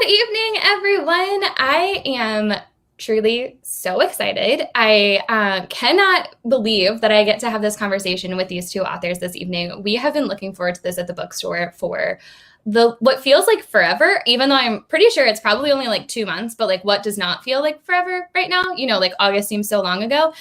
Good evening, everyone. I am truly so excited. I cannot believe that I get to have this conversation with these two authors this evening. We have been looking forward to this at the bookstore for what feels like forever, even though I'm pretty sure it's probably only like 2 months, but like what does not feel like forever right now? You know, like August seems so long ago.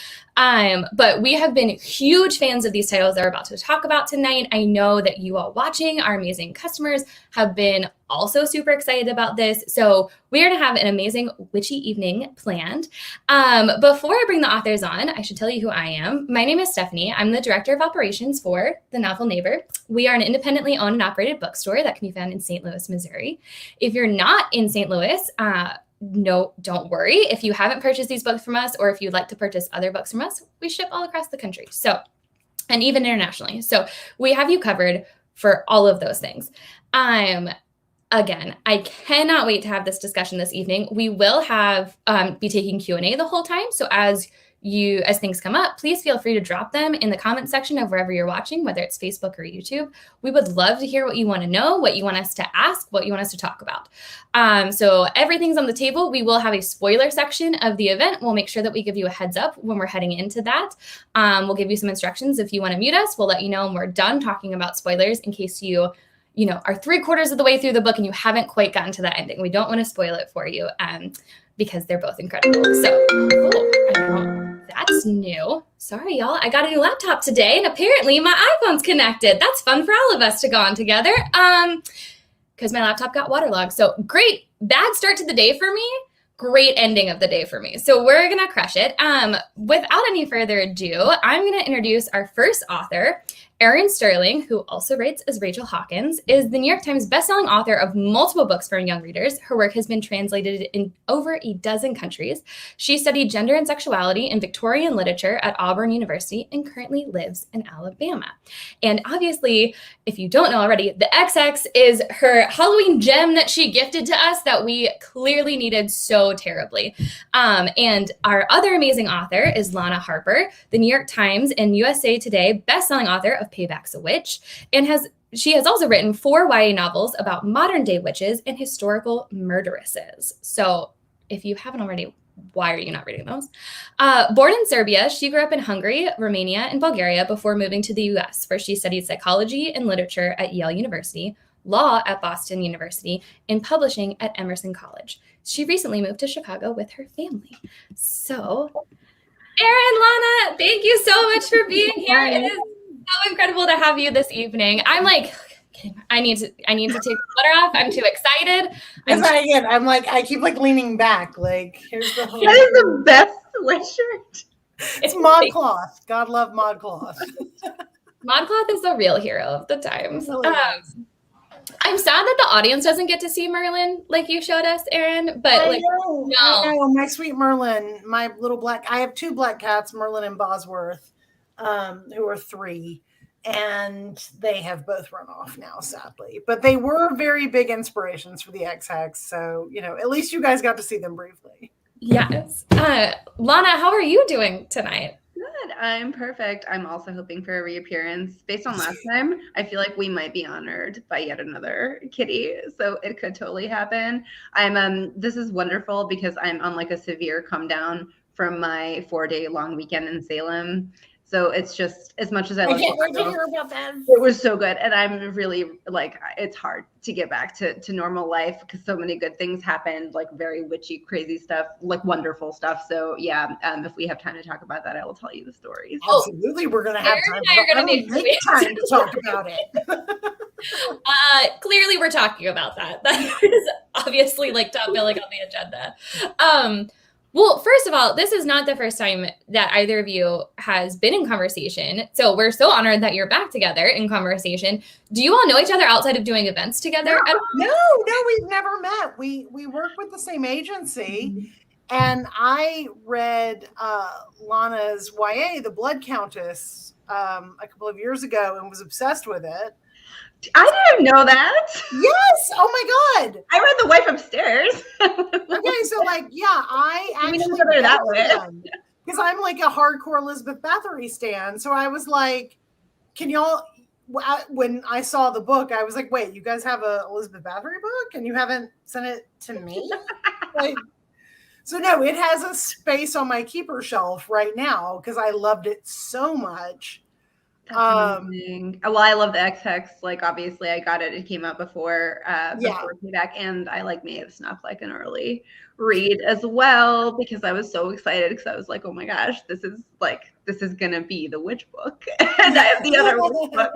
But we have been huge fans of these titles that we're about to talk about tonight. I know that you all watching, our amazing customers, have been also super excited about this. So we're going to have an amazing witchy evening planned. Before I bring the authors on, I should tell you who I am. My name is Stephanie. I'm the Director of Operations for The Novel Neighbor. We are an independently owned and operated bookstore that can be found in St. Louis, Missouri. If you're not in St. Louis, no, don't worry. If you haven't purchased these books from us, or if you'd like to purchase other books from us, we ship all across the country. So, and even internationally. So we have you covered for all of those things. Again, I cannot wait to have this discussion this evening. We will have be taking Q&A the whole time. So as things come up, please feel free to drop them in the comment section of wherever you're watching, whether it's Facebook or YouTube. We would love to hear what you want to know, what you want us to ask, what you want us to talk about. So everything's on the table. We will have a spoiler section of the event. We'll make sure that we give you a heads up when we're heading into that. We'll give you some instructions. If you want to mute us, we'll let you know when we're done talking about spoilers in case you are 3/4 of the way through the book and you haven't quite gotten to that ending. We don't want to spoil it for you because they're both incredible. So, that's new. Sorry, y'all. I got a new laptop today, and apparently my iPhone's connected. That's fun for all of us to go on together because my laptop got waterlogged. So great. Bad start to the day for me. Great ending of the day for me. So we're going to crush it. Without any further ado, I'm going to introduce our first author. Erin Sterling, who also writes as Rachel Hawkins, is the New York Times bestselling author of multiple books for young readers. Her work has been translated in over a dozen countries. She studied gender and sexuality in Victorian literature at Auburn University and currently lives in Alabama. And obviously, if you don't know already, the XX is her Halloween gem that she gifted to us that we clearly needed so terribly. And our other amazing author is Lana Harper, the New York Times and USA Today bestselling author of Payback's a Witch, and she has also written 4 YA novels about modern-day witches and historical murderesses. So if you haven't already, why are you not reading those? Born in Serbia, she grew up in Hungary, Romania, and Bulgaria before moving to the U.S., where she studied psychology and literature at Yale University, law at Boston University, and publishing at Emerson College. She recently moved to Chicago with her family. So, Erin, Lana, thank you so much for being here. It is so incredible to have you this evening. I'm like, I need to take the sweater off. I'm too excited. I'm like, I keep like leaning back. Like, here's the whole. That is the best sweatshirt. It's ModCloth. God love ModCloth. ModCloth is the real hero of the times. Really I'm sad that the audience doesn't get to see Merlin like you showed us, Erin. But I know, my sweet Merlin, my little black. I have 2 black cats, Merlin and Bosworth, who are 3, and they have both run off now, sadly. But they were very big inspirations for the XX, so at least you guys got to see them briefly. Yes, Lana, how are you doing tonight? Good. I'm perfect. I'm also hoping for a reappearance. Based on last time, I feel like we might be honored by yet another kitty, so it could totally happen. This is wonderful because I'm on like a severe come down from my 4-day long weekend in Salem. So it's just, as much as I can't wait to hear about that. It was so good. And I'm really like, it's hard to get back to normal life because so many good things happened, like very witchy, crazy stuff, like wonderful stuff. So yeah, if we have time to talk about that, I will tell you the stories. Absolutely. We're going to have time to talk about it. Clearly we're talking about that. That is obviously like top billing on the agenda. Well, first of all, this is not the first time that either of you has been in conversation. So we're so honored that you're back together in conversation. Do you all know each other outside of doing events together? No, we've never met. We work with the same agency. And I read Lana's YA, The Blood Countess, a couple of years ago and was obsessed with it. I didn't know that. Yes. Oh my God. I read The Wife Upstairs. Okay. So I actually that way. Because I'm like a hardcore Elizabeth Bathory stan. So I was like, can y'all, when I saw the book, I was like, wait, you guys have a Elizabeth Bathory book and you haven't sent it to me? Like, so no, it has a space on my keeper shelf right now because I loved it so much. That's amazing. Well, I love the X-Hex. Like, obviously, I got it. It came out before Payback, and I may have snuck like an early read as well because I was so excited because I was like, oh my gosh, this is gonna be the witch book, and I have the other witch book.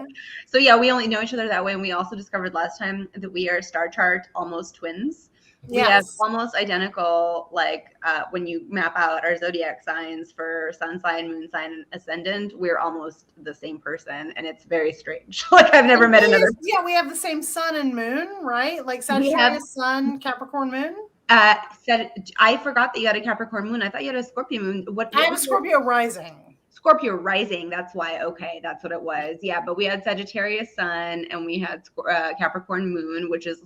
So yeah, we only know each other that way, and we also discovered last time that we are star chart almost twins. We have almost identical, when you map out our zodiac signs for sun sign, moon sign, and ascendant, we're almost the same person. And it's very strange. Like I've never met another. Yeah, we have the same sun and moon, right? Like Sagittarius sun, Capricorn moon. I forgot that you had a Capricorn moon. I thought you had a Scorpio moon. I have a Scorpio rising. Scorpio rising. That's why. Okay, that's what it was. Yeah, but we had Sagittarius sun and we had Capricorn moon, which is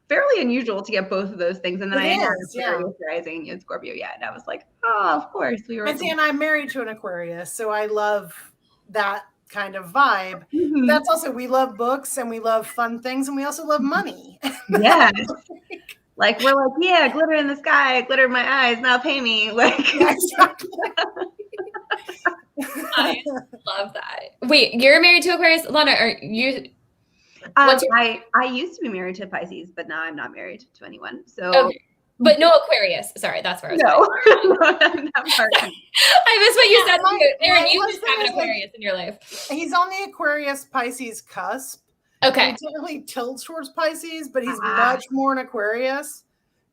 fairly unusual to get both of those things. And then I had Aquarius rising and you had Scorpio. Yeah, and I was like, oh, of course we were. And I'm married to an Aquarius, so I love that kind of vibe. Mm-hmm. That's also, we love books and we love fun things and we also love money. Yeah. Like we're like, yeah, glitter in the sky, glitter in my eyes, now pay me. Like, yeah, exactly. I love that. Wait, you're married to Aquarius, Lana? Are you? I used to be married to Pisces, but now I'm not married to anyone. So, okay. But no Aquarius. Sorry, that's where I was going. That part. I missed what you said. Erin, you just have an Aquarius in your life. He's on the Aquarius Pisces cusp. Okay. He typically tilts towards Pisces, but he's much more an Aquarius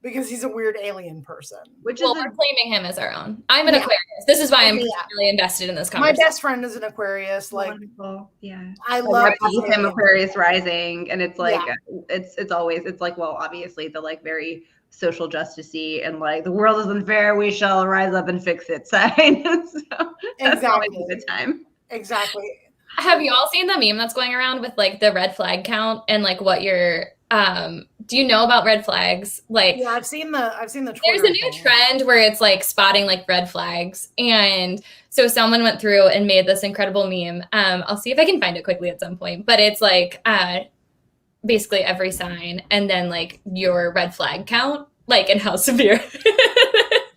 because he's a weird alien person. We're claiming him as our own. I'm an Aquarius. This is why I'm really invested in this conversation. My best friend is an Aquarius. Like, wonderful. Yeah, I love him. Aquarius rising, and it's like it's always like, well, obviously the like very social justice-y and like the world is unfair, we shall rise up and fix it sign. So that's always a good time. Exactly. Have you all seen the meme that's going around with like the red flag count and like what your do you know about red flags? Like, yeah, I've seen the Twitter there's a new trend where it's like spotting like red flags, and so someone went through and made this incredible meme. I'll see if I can find it quickly at some point, but it's like basically every sign and then like your red flag count, like, and how severe.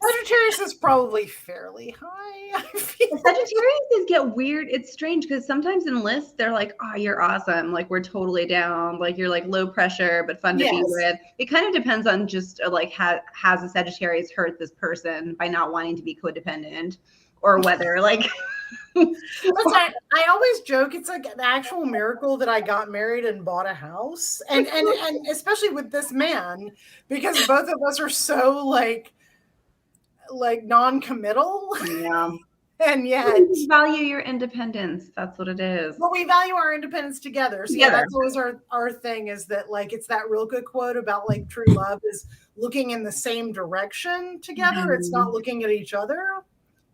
Sagittarius is probably fairly high. I feel Sagittarius get weird. It's strange because sometimes in lists they're like, "Oh, you're awesome! Like we're totally down. Like you're like low pressure but fun to be with." It kind of depends on just like has a Sagittarius hurt this person by not wanting to be codependent, or whether like. I always joke it's like an actual miracle that I got married and bought a house, and especially with this man because both of us are so like non-committal. Yeah. And yet you value your independence. That's what it is. Well, we value our independence together. So yeah, that's always our thing is that like it's that real good quote about like true love is looking in the same direction together. Mm-hmm. It's not looking at each other.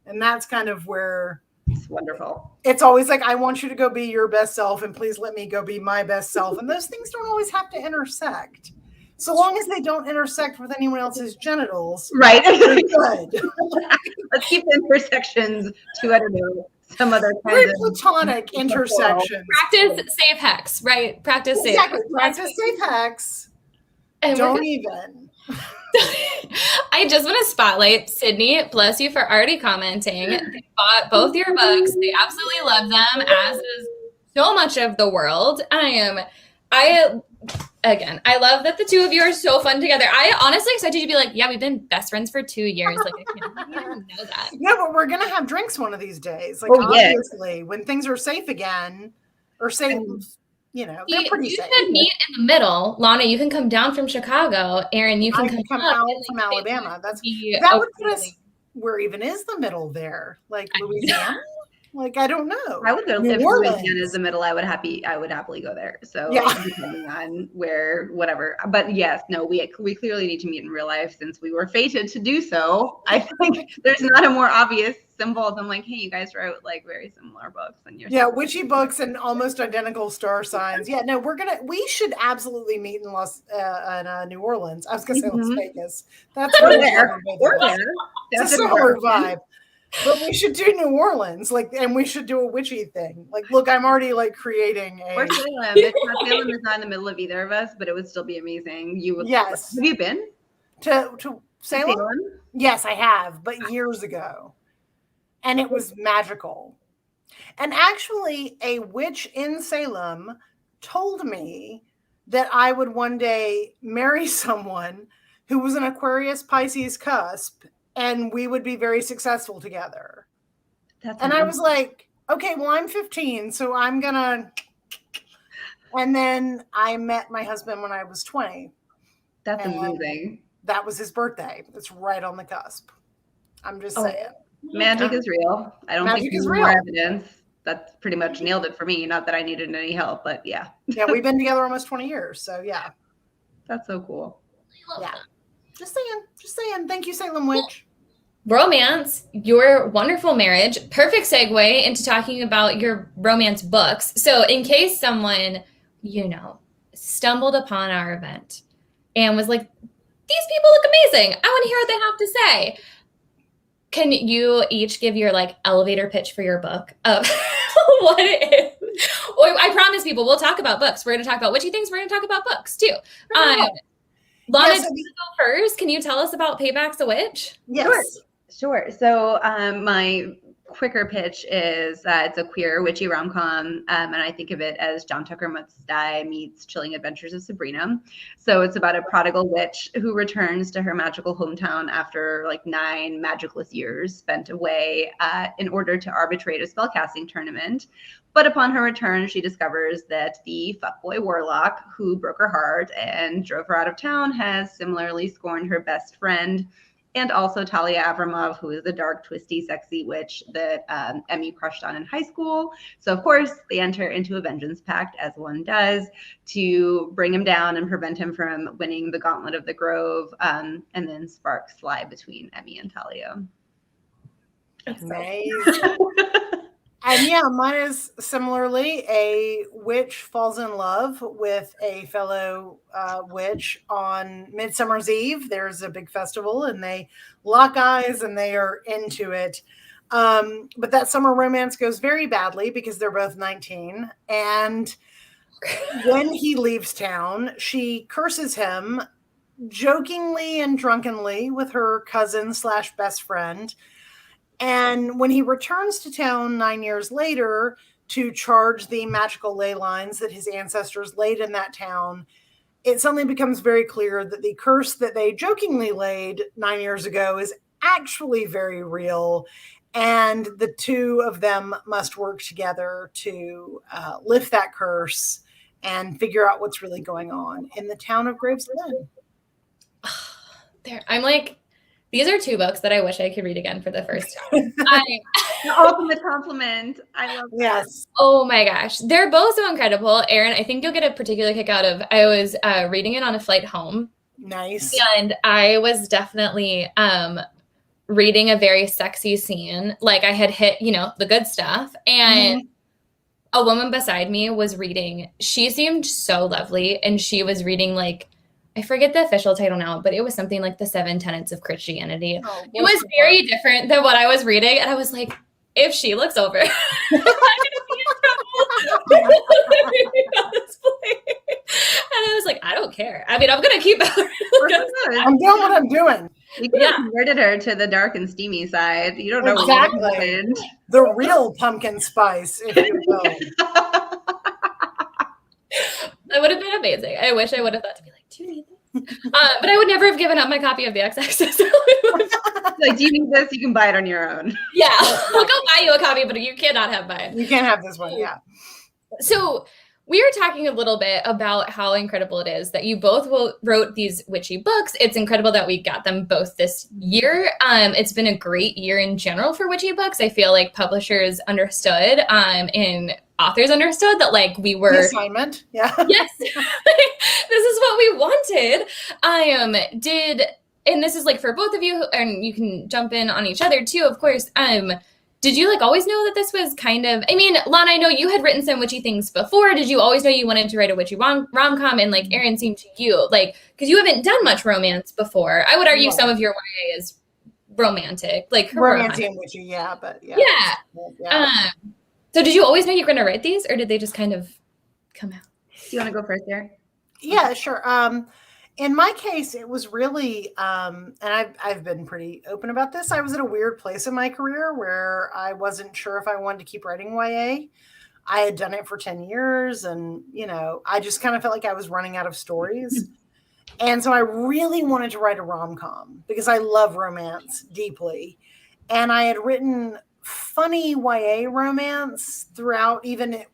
And that's kind of where it's wonderful. It's always like, I want you to go be your best self and please let me go be my best self. And those things don't always have to intersect. So long as they don't intersect with anyone else's genitals. Right. Good. Let's keep the intersections to, I don't know, some other kind very platonic intersections. Practice safe hex, right? Practice safe. Exactly. Practice safe hex. And don't even. I just want to spotlight Sydney. Bless you for already commenting. They bought both your books. They absolutely love them, as is so much of the world. I love that the two of you are so fun together. I honestly expected you to be like, yeah, we've been best friends for 2 years. Like, I can't even know that. Yeah, but we're going to have drinks one of these days. Like, obviously, when things are safe again, or safe, they're pretty safe. You should meet in the middle. Lana, you can come down from Chicago. Erin, you can come out from Alabama. That would put us, where even is the middle there? Like, Louisiana? Like, I don't know. I would go if Louisiana is the middle. I would happily go there. So depending on where, whatever. But yes, no, we clearly need to meet in real life since we were fated to do so. I think there's not a more obvious symbol than like, hey, you guys wrote like very similar books and you're witchy books and almost identical star signs. Yeah, no, we should absolutely meet in New Orleans. I was gonna say Las Vegas. That's we're there. It's a similar vibe. But we should do New Orleans, like, and we should do a witchy thing. Like, look, I'm already like creating a. Or Salem. Salem is not in the middle of either of us, but it would still be amazing. You would. Yes. Have you been to Salem? Yes, I have, but years ago, and it was magical. And actually, a witch in Salem told me that I would one day marry someone who was an Aquarius Pisces cusp, and we would be very successful together. That's and amazing. I was like, okay, well, I'm 15, so I'm gonna. And then I met my husband when I was 20. That's amazing. That was his birthday. It's right on the cusp. I'm just saying. Magic is real. I don't think there's more evidence. That's pretty much nailed it for me. Not that I needed any help, but yeah. Yeah, we've been together almost 20 years. So yeah. That's so cool. Yeah. Just saying. Thank you, Salem Witch. Romance, your wonderful marriage. Perfect segue into talking about your romance books. So in case someone, stumbled upon our event and was like, these people look amazing, I want to hear what they have to say. Can you each give your elevator pitch for your book of what it is? Or I promise people we'll talk about books. We're going to talk about witchy things. We're going to talk about books too. Lana, yes, go first. Can you tell us about Payback's a Witch? Yes. Sure. So my quicker pitch is it's a queer witchy rom-com, and I think of it as John Tucker Must Die meets Chilling Adventures of Sabrina. So it's about a prodigal witch who returns to her magical hometown after 9 magicless years spent away in order to arbitrate a spellcasting tournament. But upon her return, she discovers that the fuckboy warlock who broke her heart and drove her out of town has similarly scorned her best friend, and also Talia Avramov, who is the dark, twisty, sexy witch that Emmy crushed on in high school. So, of course, they enter into a vengeance pact, as one does, to bring him down and prevent him from winning the Gauntlet of the Grove, and then sparks fly between Emmy and Talia. Amazing. And yeah, mine is similarly a witch falls in love with a fellow witch on Midsummer's Eve. There's a big festival and they lock eyes and they are into it. But that summer romance goes very badly because they're both 19. And when he leaves town, she curses him jokingly and drunkenly with her cousin / best friend. And when he returns to town 9 years later to charge the magical ley lines that his ancestors laid in that town, it suddenly becomes very clear that the curse that they jokingly laid 9 years ago is actually very real. And the two of them must work together to lift that curse and figure out what's really going on in the town of Gravesend. These are 2 books that I wish I could read again for the first time. The ultimate compliment. I love that. Yes. Oh my gosh. They're both so incredible. Erin, I think you'll get a particular kick out of, I was reading it on a flight home. Nice. And I was definitely reading a very sexy scene. I had hit, the good stuff. And a woman beside me was reading. She seemed so lovely. And she was reading I forget the official title now, but it was something like the 7 Tenets of Christianity. Oh, it was very different than what I was reading. And I was like, if she looks over, I'm going to be in trouble. And I was like, I don't care. I mean, I'm going to keep I'm doing what I'm doing. You could have converted her to the dark and steamy side. You don't know exactly. What happened. The real pumpkin spice, if you will. That would have been amazing. I wish I would have thought to be do you need this? But I would never have given up my copy of the XX. Do you need this? You can buy it on your own. Yeah. I'll go buy you a copy, but you cannot have mine. You can't have this one, yeah. So we were talking a little bit about how incredible it is that you both wrote these witchy books. It's incredible that we got them both this year. It's been a great year in general for witchy books. I feel like publishers understood and authors understood that we were the assignment. Yeah. Yes. This is what we wanted. And this is for both of you, and you can jump in on each other too, of course. Did you always know that this was kind of, Lana, I know you had written some witchy things before. Did you always know you wanted to write a witchy rom-com? And Erin, seemed to you, because you haven't done much romance before. I would argue some of your YA is romantic, like Romantic and witchy, yeah, but yeah. Yeah. So did you always know you were going to write these, or did they just kind of come out? Do you want to go first there? Yeah, sure. In my case, it was really, and I've been pretty open about this. I was at a weird place in my career where I wasn't sure if I wanted to keep writing YA. I had done it for 10 years, and, you know, I just kind of felt like I was running out of stories. And so I really wanted to write a rom-com because I love romance deeply. And I had written funny YA romance throughout, even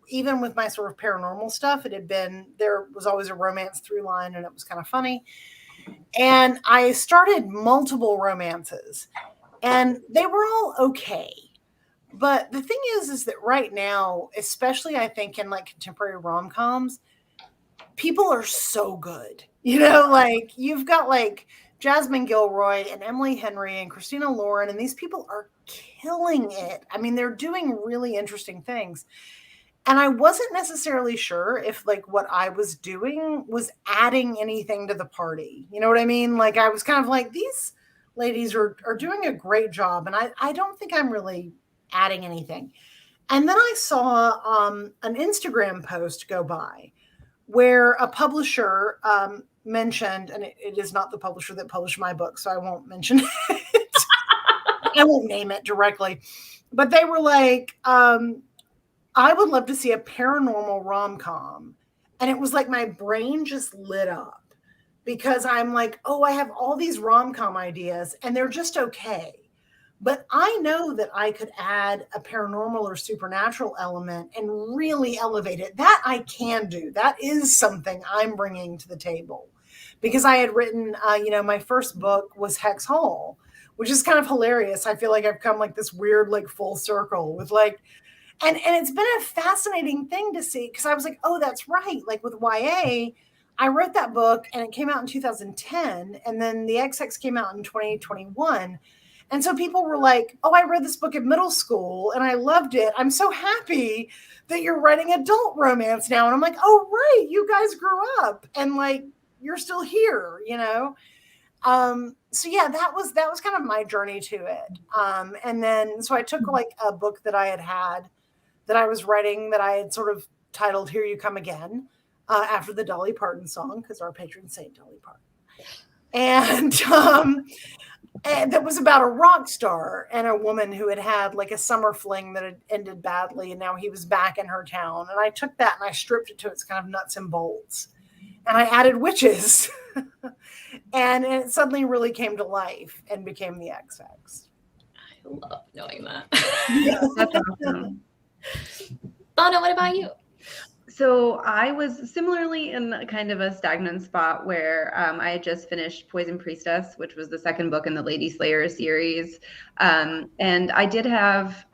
with my sort of paranormal stuff. There was always a romance through line, and it was kind of funny. And I started multiple romances, and they were all okay. But the thing is that right now, especially I think in like contemporary rom-coms, people are so good. You know, like you've got like Jasmine Gilroy and Emily Henry and Christina Lauren, and these people are killing it. I mean, they're doing really interesting things. And I wasn't necessarily sure if like what I was doing was adding anything to the party. You know what I mean? Like I was kind of like, these ladies are doing a great job, and I don't think I'm really adding anything. And then I saw an Instagram post go by where a publisher mentioned, and it is not the publisher that published my book, so I won't mention it. I won't name it directly. But they were like, I would love to see a paranormal rom-com. And it was like my brain just lit up because I'm like, oh, I have all these rom-com ideas and they're just okay. But I know that I could add a paranormal or supernatural element and really elevate it. That I can do. That is something I'm bringing to the table. Because I had written, my first book was Hex Hall, which is kind of hilarious. I feel like I've come like this weird, like full circle with like, and it's been a fascinating thing to see because I was like, oh, that's right. Like with YA, I wrote that book and it came out in 2010. And then the XX came out in 2021. And so people were like, oh, I read this book in middle school and I loved it. I'm so happy that you're writing adult romance now. And I'm like, oh, right. You guys grew up and like, you're still here, you know? So yeah, that was kind of my journey to it. And then, so I took like a book that I had that I was writing that I had sort of titled Here You Come Again, after the Dolly Parton song, because our patron saint Dolly Parton. And that was about a rock star and a woman who had like a summer fling that had ended badly. And now he was back in her town. And I took that and I stripped it to its kind of nuts and bolts. And I added witches. And it suddenly really came to life and became the XX. I love knowing that. Yeah, that's awesome. Lana, what about you? So I was similarly in kind of a stagnant spot where I had just finished Poison Priestess, which was the second book in the Lady Slayer series. And I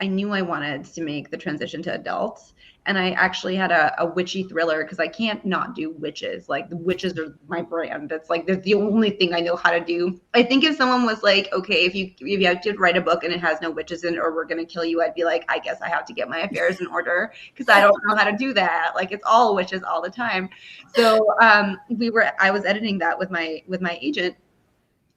knew I wanted to make the transition to adult. And I actually had a witchy thriller because I can't not do witches. Like the witches are my brand. It's like that's the only thing I know how to do. I think if someone was like, okay, if you have to write a book and it has no witches in it or we're gonna kill you, I'd be like, I guess I have to get my affairs in order because I don't know how to do that. Like it's all witches all the time. So I was editing that with my agent.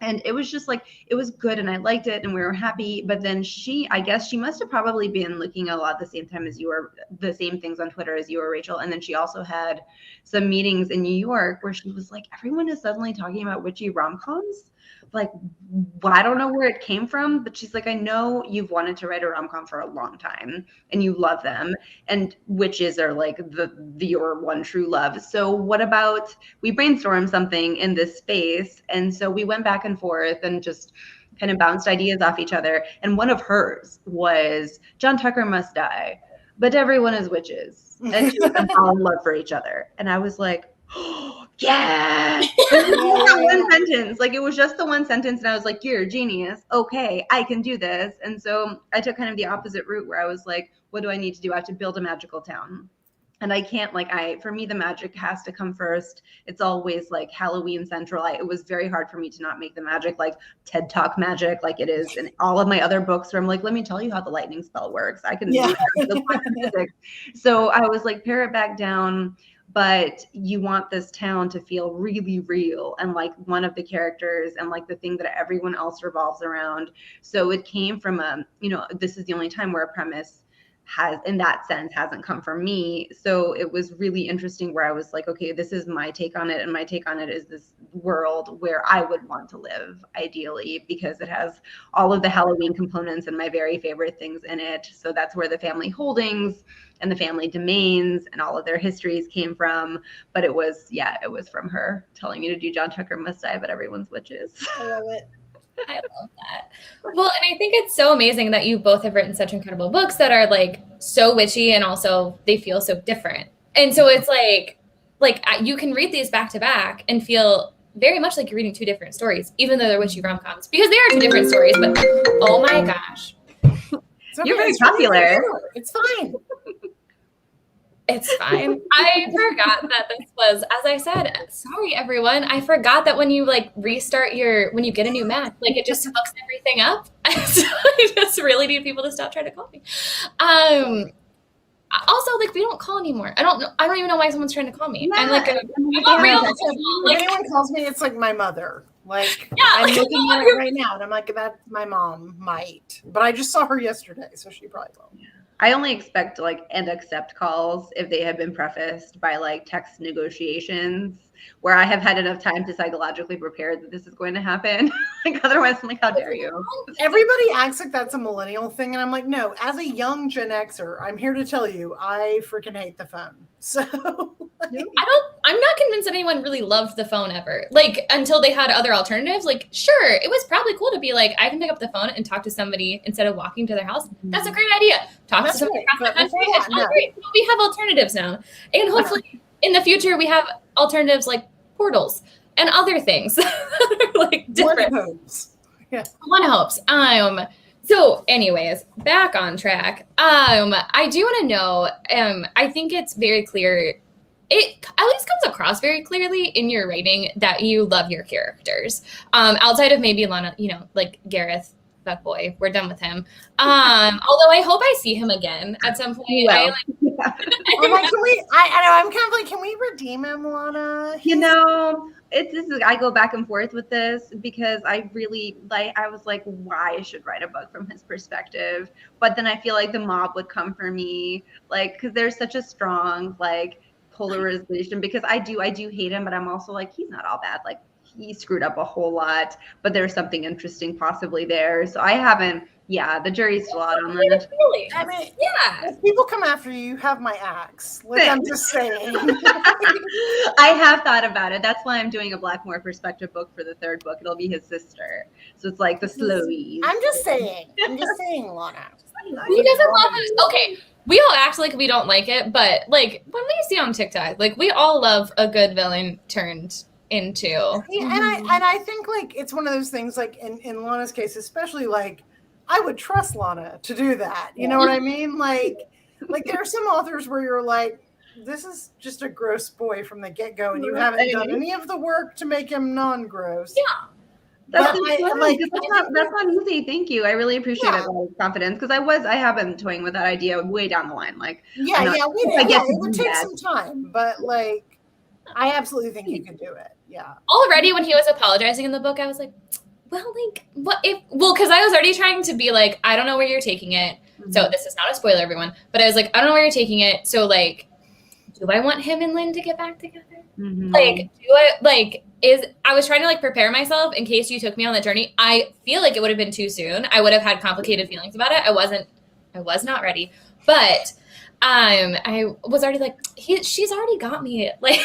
And it was just like, it was good and I liked it and we were happy. But then I guess she must have probably been looking a lot at the same time as you were, the same things on Twitter as you were, Rachel. And then she also had some meetings in New York where she was like, everyone is suddenly talking about witchy rom-coms. Like, I don't know where it came from, but she's like, I know you've wanted to write a rom-com for a long time and you love them. And witches are like your one true love. So what about, we brainstormed something in this space. And so we went back and forth and just kind of bounced ideas off each other. And one of hers was John Tucker must die, but everyone is witches. And she was all in love for each other. And I was like, oh, yeah. One sentence. Like it was just the one sentence. And I was like, you're a genius. Okay, I can do this. And so I took kind of the opposite route where I was like, what do I need to do? I have to build a magical town. And I can't for me, the magic has to come first. It's always like Halloween central. It was very hard for me to not make the magic like TED Talk magic like it is in all of my other books where I'm like, let me tell you how the lightning spell works. I can do it. So I was like, pare it back down. but you want this town to feel really real and like one of the characters and like the thing that everyone else revolves around. So it came from this is the only time where a premise has, in that sense, hasn't come from me. So it was really interesting where I was like, okay, this is my take on it. And my take on it is this world where I would want to live ideally, because it has all of the Halloween components and my very favorite things in it. So that's where the family holdings and the family domains and all of their histories came from. But it was from her telling me to do John Tucker Must Die, but everyone's witches. I love it. I love that. Well, and I think it's so amazing that you both have written such incredible books that are like so witchy and also they feel so different. And so it's like you can read these back to back and feel very much like you're reading two different stories, even though they're witchy rom-coms, because they are two different stories. But oh my gosh. Okay, you're very popular. It's fine. It's fine. I forgot that this was, as I said, sorry everyone. I forgot that when you like restart when you get a new Mac, like it just hooks everything up. So I just really need people to stop trying to call me. Also, like we don't call anymore. I don't even know why someone's trying to call me. I'm like, I'm not real. If anyone calls me, it's like my mother. Like I'm looking at it right now, and I'm like, that's my mom might, but I just saw her yesterday, so she probably will. I only expect and accept calls if they have been prefaced by like text negotiations where I have had enough time to psychologically prepare that this is going to happen. Like otherwise I'm like, how dare you? Everybody acts like that's a millennial thing. And I'm like, no, as a young Gen Xer, I'm here to tell you, I freaking hate the phone. So I'm not convinced that anyone really loved the phone ever. Like until they had other alternatives. Like, sure, it was probably cool to be like, I can pick up the phone and talk to somebody instead of walking to their house. That's a great idea. Talk to somebody across the country. It's not great. But we have alternatives now. And hopefully in the future we have alternatives like portals and other things that are like different. One hopes. Yeah. One hopes. So anyways, back on track. I do want to know, I think it's very clear, it at least comes across very clearly in your writing that you love your characters. Outside of maybe Lana, like Gareth, that boy, we're done with him. Although I hope I see him again at some point. Well, I'm kind of like, can we redeem him, Lana? I go back and forth with this because I really I was like, why I should write a book from his perspective. But then I feel like the mob would come for me, like, because there's such a strong polarization, because I do hate him, but I'm also like, he's not all bad. Like he screwed up a whole lot, but there's something interesting possibly there. So I haven't, the jury's still out on that. Really? I mean, if people come after you, you have my axe. Like I'm just saying. I have thought about it. That's why I'm doing a Blackmore perspective book for the third book. It'll be his sister. So it's like the slowies. I'm just saying, Lana. Who doesn't love it? Okay. We all act like we don't like it, but like when we see on TikTok, like we all love a good villain turned into. Yeah, and I think like it's one of those things like in Lana's case, especially like I would trust Lana to do that. You know what I mean? Like there are some authors where you're like, this is just a gross boy from the get-go, and you haven't done any of the work to make him non-gross. Yeah. That's not easy. Thank you. I really appreciate that confidence, because I have been toying with that idea way down the line. Like, it would take some time, but like, I absolutely think you can do it. Yeah. Already when he was apologizing in the book, I was like, well, like, because I was already trying to be like, I don't know where you're taking it. Mm-hmm. So this is not a spoiler, everyone, but I was like, I don't know where you're taking it. So like, do I want him and Lynn to get back together? Mm-hmm. Like, I was trying to like prepare myself in case you took me on the journey. I feel like it would have been too soon. I would have had complicated feelings about it. I was not ready, but I was already like, she's already got me. Like,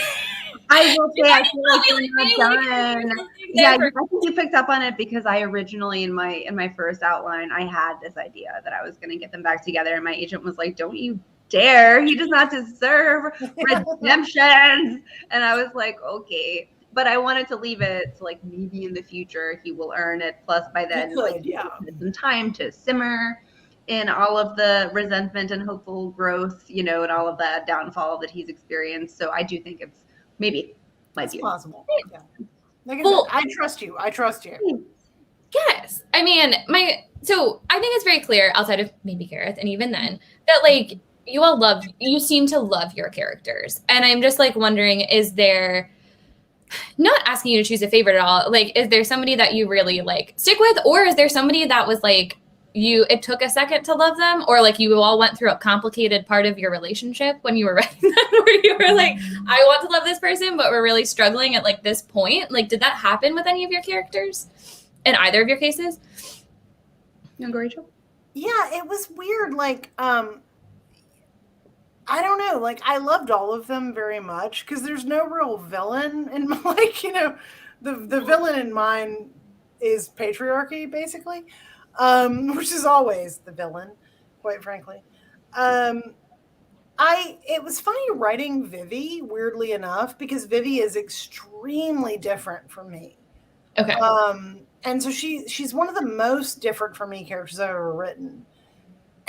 I will say, I feel like you're not done. Yeah, I think you picked up on it, because I originally in my first outline, I had this idea that I was going to get them back together, and my agent was like, "Don't you dare! He does not deserve redemption." And I was like, "Okay." But I wanted to leave it to like maybe in the future he will earn it. Plus, by then, some time to simmer in all of the resentment and hopeful growth, and all of that downfall that he's experienced. So I do think it's possible. Yeah. Like I trust you. Yes. I mean, so I think it's very clear, outside of maybe Gareth, and even then, that like you seem to love your characters. And I'm just like wondering, is there, not asking you to choose a favorite at all, like, is there somebody that you really like stick with, or is there somebody that was like, it took a second to love them, or like you all went through a complicated part of your relationship when you were writing them, where you were like, I want to love this person, but we're really struggling at like this point? Like, did that happen with any of your characters in either of your cases? You go, Rachel? Yeah, it was weird. Like, I don't know. Like, I loved all of them very much because there's no real villain in my, like, you know, the villain in mine is patriarchy, basically, which is always the villain, quite frankly. It was funny writing Vivi, weirdly enough, because Vivi is extremely different from me. Okay. And so she's one of the most different from me characters I've ever written.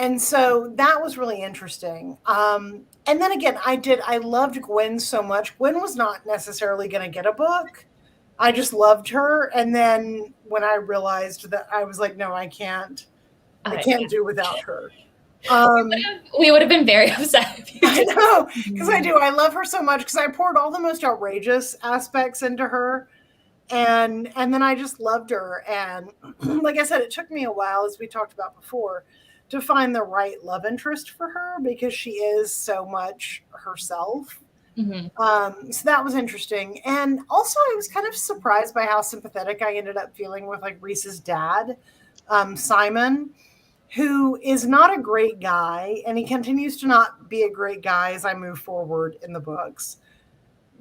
And so that was really interesting. And then again, I loved Gwen so much. Gwen was not necessarily going to get a book. I just loved her. And then when I realized that, I was like, no, I can't do without her. We would have been very upset if you did. I know, because I do. I love her so much because I poured all the most outrageous aspects into her. And then I just loved her. And like I said, it took me a while, as we talked about before, to find the right love interest for her because she is so much herself. Mm-hmm. So that was interesting. And also I was kind of surprised by how sympathetic I ended up feeling with like Reese's dad, Simon, who is not a great guy. And he continues to not be a great guy as I move forward in the books.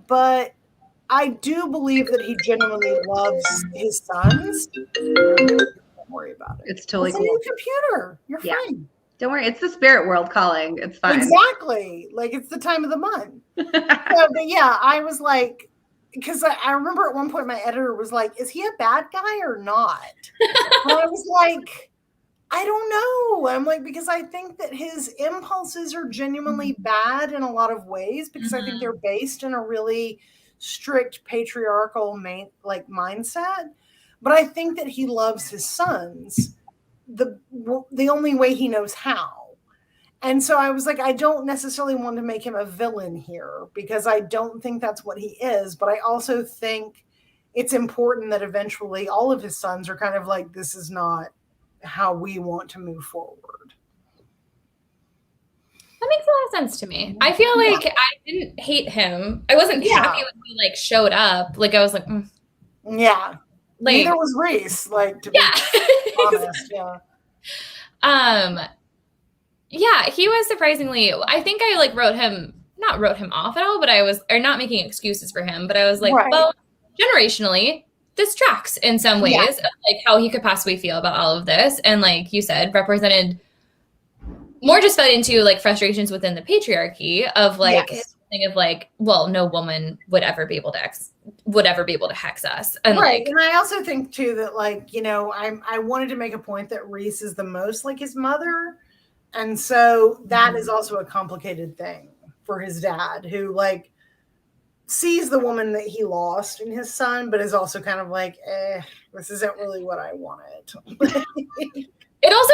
But I do believe that he genuinely loves his sons. Don't worry about it. It's totally it's cool. a new computer. You're fine. Don't worry. It's the spirit world calling. It's fine. Exactly. Like, it's the time of the month. But yeah, I was like, because I remember at one point my editor was like, is he a bad guy or not? And I was like, I don't know. I'm like, because I think that his impulses are genuinely bad in a lot of ways, because I think they're based in a really strict patriarchal mindset. But I think that he loves his sons the only way he knows how. And so I was like, I don't necessarily want to make him a villain here because I don't think that's what he is. But I also think it's important that eventually all of his sons are kind of like, this is not how we want to move forward. That makes a lot of sense to me. I feel like I didn't hate him. I wasn't happy when he like showed up. Like, I was like, yeah. Like, neither was Reese, like, to be honest. Yeah, he was surprisingly, I think I like not wrote him off at all, but or not making excuses for him, but I was like, well, generationally, this tracks in some ways, of like how he could possibly feel about all of this. And like you said, represented more, just fed into like frustrations within the patriarchy of like, thing of like, well, no woman would ever be able to hex us. And right. And I also think too that, like, you know, I wanted to make a point that Reese is the most like his mother. And so that is also a complicated thing for his dad, who like sees the woman that he lost in his son, but is also kind of like, this isn't really what I wanted. It also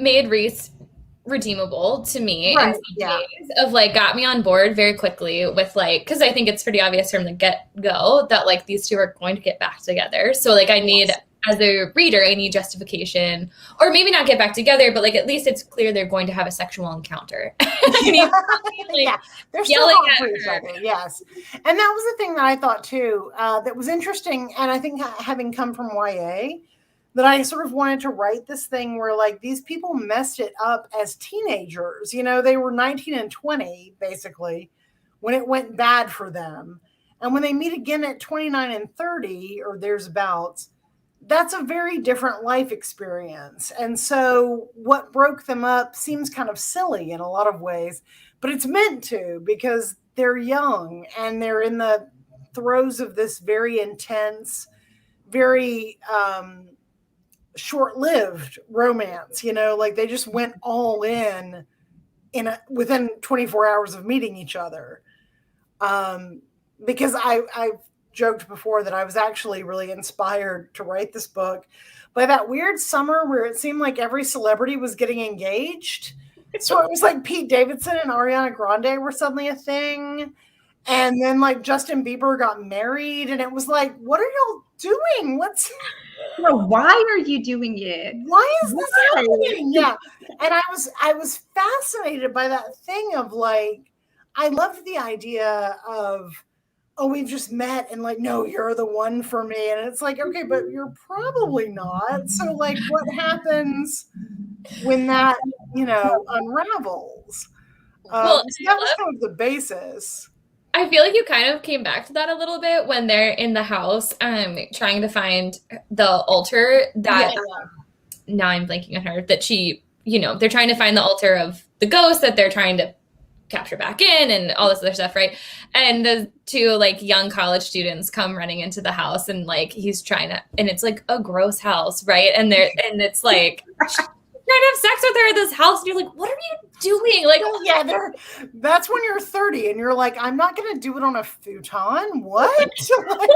made Reese redeemable to me in some ways, of like got me on board very quickly with like, because I think it's pretty obvious from the get-go that like these two are going to get back together. So like I need, as a reader, I need justification, or maybe not get back together, but like at least it's clear they're going to have a sexual encounter. They're still yelling at each other. Yes. And that was the thing that I thought too, that was interesting. And I think having come from YA, that I sort of wanted to write this thing where like these people messed it up as teenagers. You know, they were 19 and 20 basically when it went bad for them. And when they meet again at 29 and 30 or thereabouts, that's a very different life experience. And so what broke them up seems kind of silly in a lot of ways, but it's meant to, because they're young and they're in the throes of this very intense, very short-lived romance, you know, like they just went all in within 24 hours of meeting each other. Because I've joked before that I was actually really inspired to write this book by that weird summer where it seemed like every celebrity was getting engaged. So it was like Pete Davidson and Ariana Grande were suddenly a thing. And then like Justin Bieber got married, and it was like, what are y'all doing? No, why are you doing it? Why is this happening? Yeah. And I was fascinated by that thing of like, I loved the idea of, oh, we've just met and like, no, you're the one for me. And it's like, okay, but you're probably not. So like what happens when that, unravels? Well, So that was kind of the basis. I feel like you kind of came back to that a little bit when they're in the house, trying to find the altar that now I'm blanking on her, that she, they're trying to find the altar of the ghost that they're trying to capture back in and all this other stuff, right? And the two like young college students come running into the house, and like he's trying to, and it's like a gross house, right? And it's like trying to have sex with her at this house, and you're like, what are you doing? Like, yeah, that's when you're 30 and you're like, I'm not gonna do it on a futon. What? Like,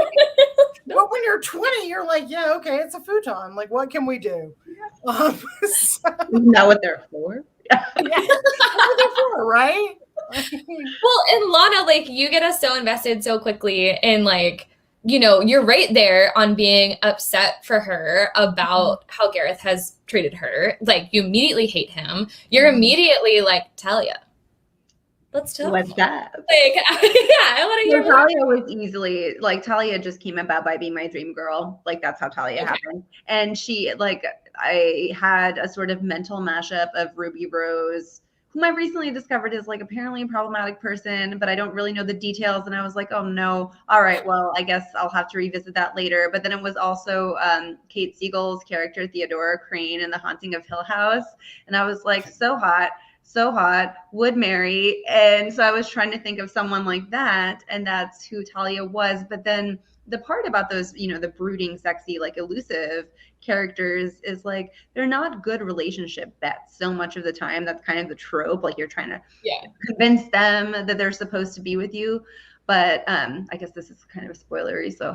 but when you're 20, you're like, yeah, okay, it's a futon. Like, what can we do? Not what they're for. Yeah, what they're for, right? Well, and Lana, like, you get us so invested so quickly in like, you're right there on being upset for her about how Gareth has treated her. Like, you immediately hate him. You're immediately like, Talia, let's tell What's that? Like, yeah, I want to hear. Talia was easily like, Talia just came about by being my dream girl. Like, that's how Talia happened. And she, like, I had a sort of mental mashup of Ruby Rose, whom I recently discovered is like apparently a problematic person, but I don't really know the details. And I was like, oh no, all right, well, I guess I'll have to revisit that later. But then it was also Kate Siegel's character, Theodora Crane, in The Haunting of Hill House. And I was like, so hot, would marry. And so I was trying to think of someone like that. And that's who Talia was. But then the part about those, the brooding, sexy, like elusive characters is like, they're not good relationship bets so much of the time. That's kind of the trope. Like, you're trying to convince them that they're supposed to be with you. But I guess this is kind of spoilery. So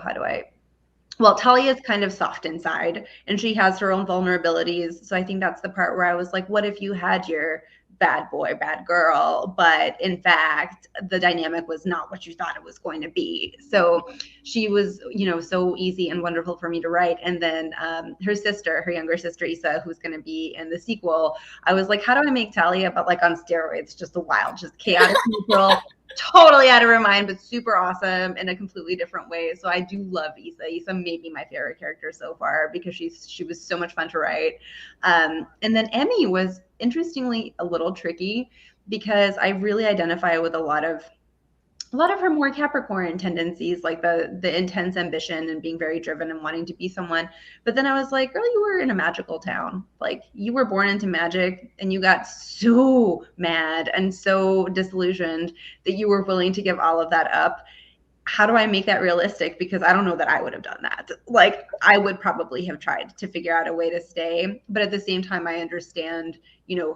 well, Talia is kind of soft inside, and she has her own vulnerabilities. So I think that's the part where I was like, what if you had your bad boy, bad girl, but in fact, the dynamic was not what you thought it was going to be. So she was, so easy and wonderful for me to write. And then her younger sister, Issa, who's going to be in the sequel, I was like, how do I make Talia, but like on steroids, just a wild, just chaotic neutral, totally out of her mind, but super awesome in a completely different way. So I do love Issa. Issa may be my favorite character so far because she was so much fun to write. And then Emmy was interestingly a little tricky because I really identify with a lot of her more Capricorn tendencies, like the intense ambition and being very driven and wanting to be someone. But then I was like, girl, you were in a magical town. Like, you were born into magic, and you got so mad and so disillusioned that you were willing to give all of that up. How do I make that realistic? Because I don't know that I would have done that. Like, I would probably have tried to figure out a way to stay. But at the same time, I understand,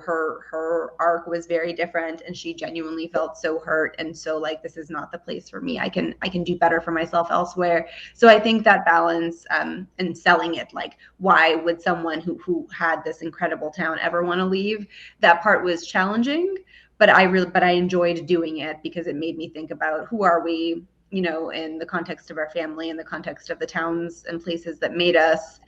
her arc was very different, and she genuinely felt so hurt. And so like, this is not the place for me. I can do better for myself elsewhere. So I think that balance and selling it, like, why would someone who had this incredible town ever want to leave? That part was challenging, but I enjoyed doing it because it made me think about who are we, in the context of our family, in the context of the towns and places that made us,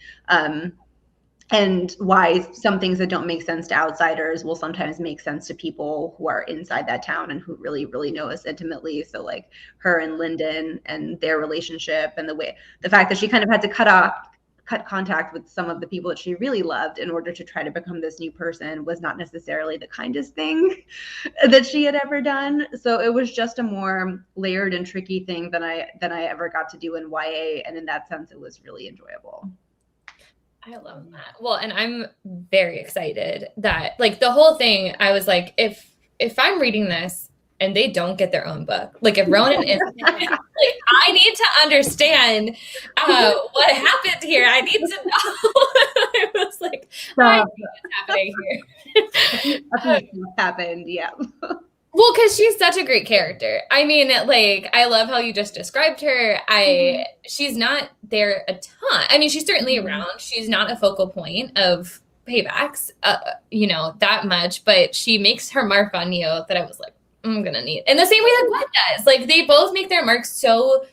and why some things that don't make sense to outsiders will sometimes make sense to people who are inside that town and who really, really know us intimately. So like her and Lyndon and their relationship, and the fact that she kind of had to cut contact with some of the people that she really loved in order to try to become this new person was not necessarily the kindest thing that she had ever done. So it was just a more layered and tricky thing than I ever got to do in YA. And in that sense, it was really enjoyable. I love that. Well, and I'm very excited that, like, the whole thing, I was like, if I'm reading this and they don't get their own book, like, if Ronan is, like, I need to understand what happened here. I need to know. I was like, I think what's happening here. What happened, yeah. Well, because she's such a great character. I mean, like, I love how you just described her. She's not there a ton. I mean, she's certainly around. She's not a focal point of paybacks, that much, but she makes her mark on you that I was like, I'm gonna need. And the same way that Gwen does. Like, they both make their marks so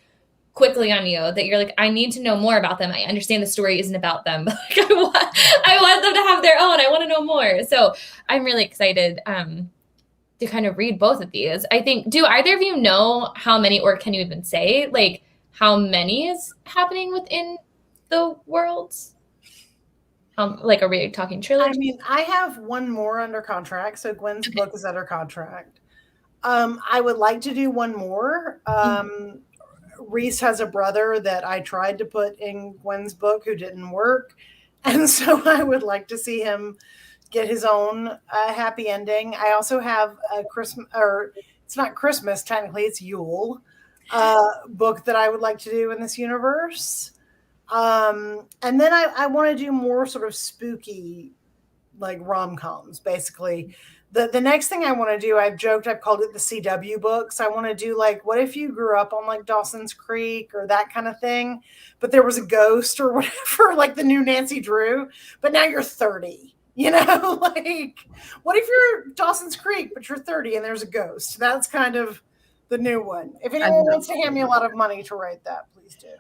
quickly on you that you're like, I need to know more about them. I understand the story isn't about them, but like, I want them to have their own. I want to know more. So I'm really excited to kind of read both of these. I think, do either of you know how many, or can you even say like how many is happening within the worlds? Like, are we talking trilogy? I mean, I have one more under contract, so Gwen's book is under contract. I would like to do one more. Reese has a brother that I tried to put in Gwen's book who didn't work. And so I would like to see him get his own happy ending. I also have a Christmas, or it's not Christmas, technically, it's Yule book that I would like to do in this universe. And then I want to do more sort of spooky, like rom-coms, basically. The next thing I want to do, I've joked, I've called it the CW books. I want to do like, what if you grew up on like Dawson's Creek or that kind of thing, but there was a ghost or whatever, like the new Nancy Drew, but now you're 30, like what if you're Dawson's Creek, but you're 30 and there's a ghost? That's kind of the new one. If anyone wants to hand me a lot of money to write that, please do.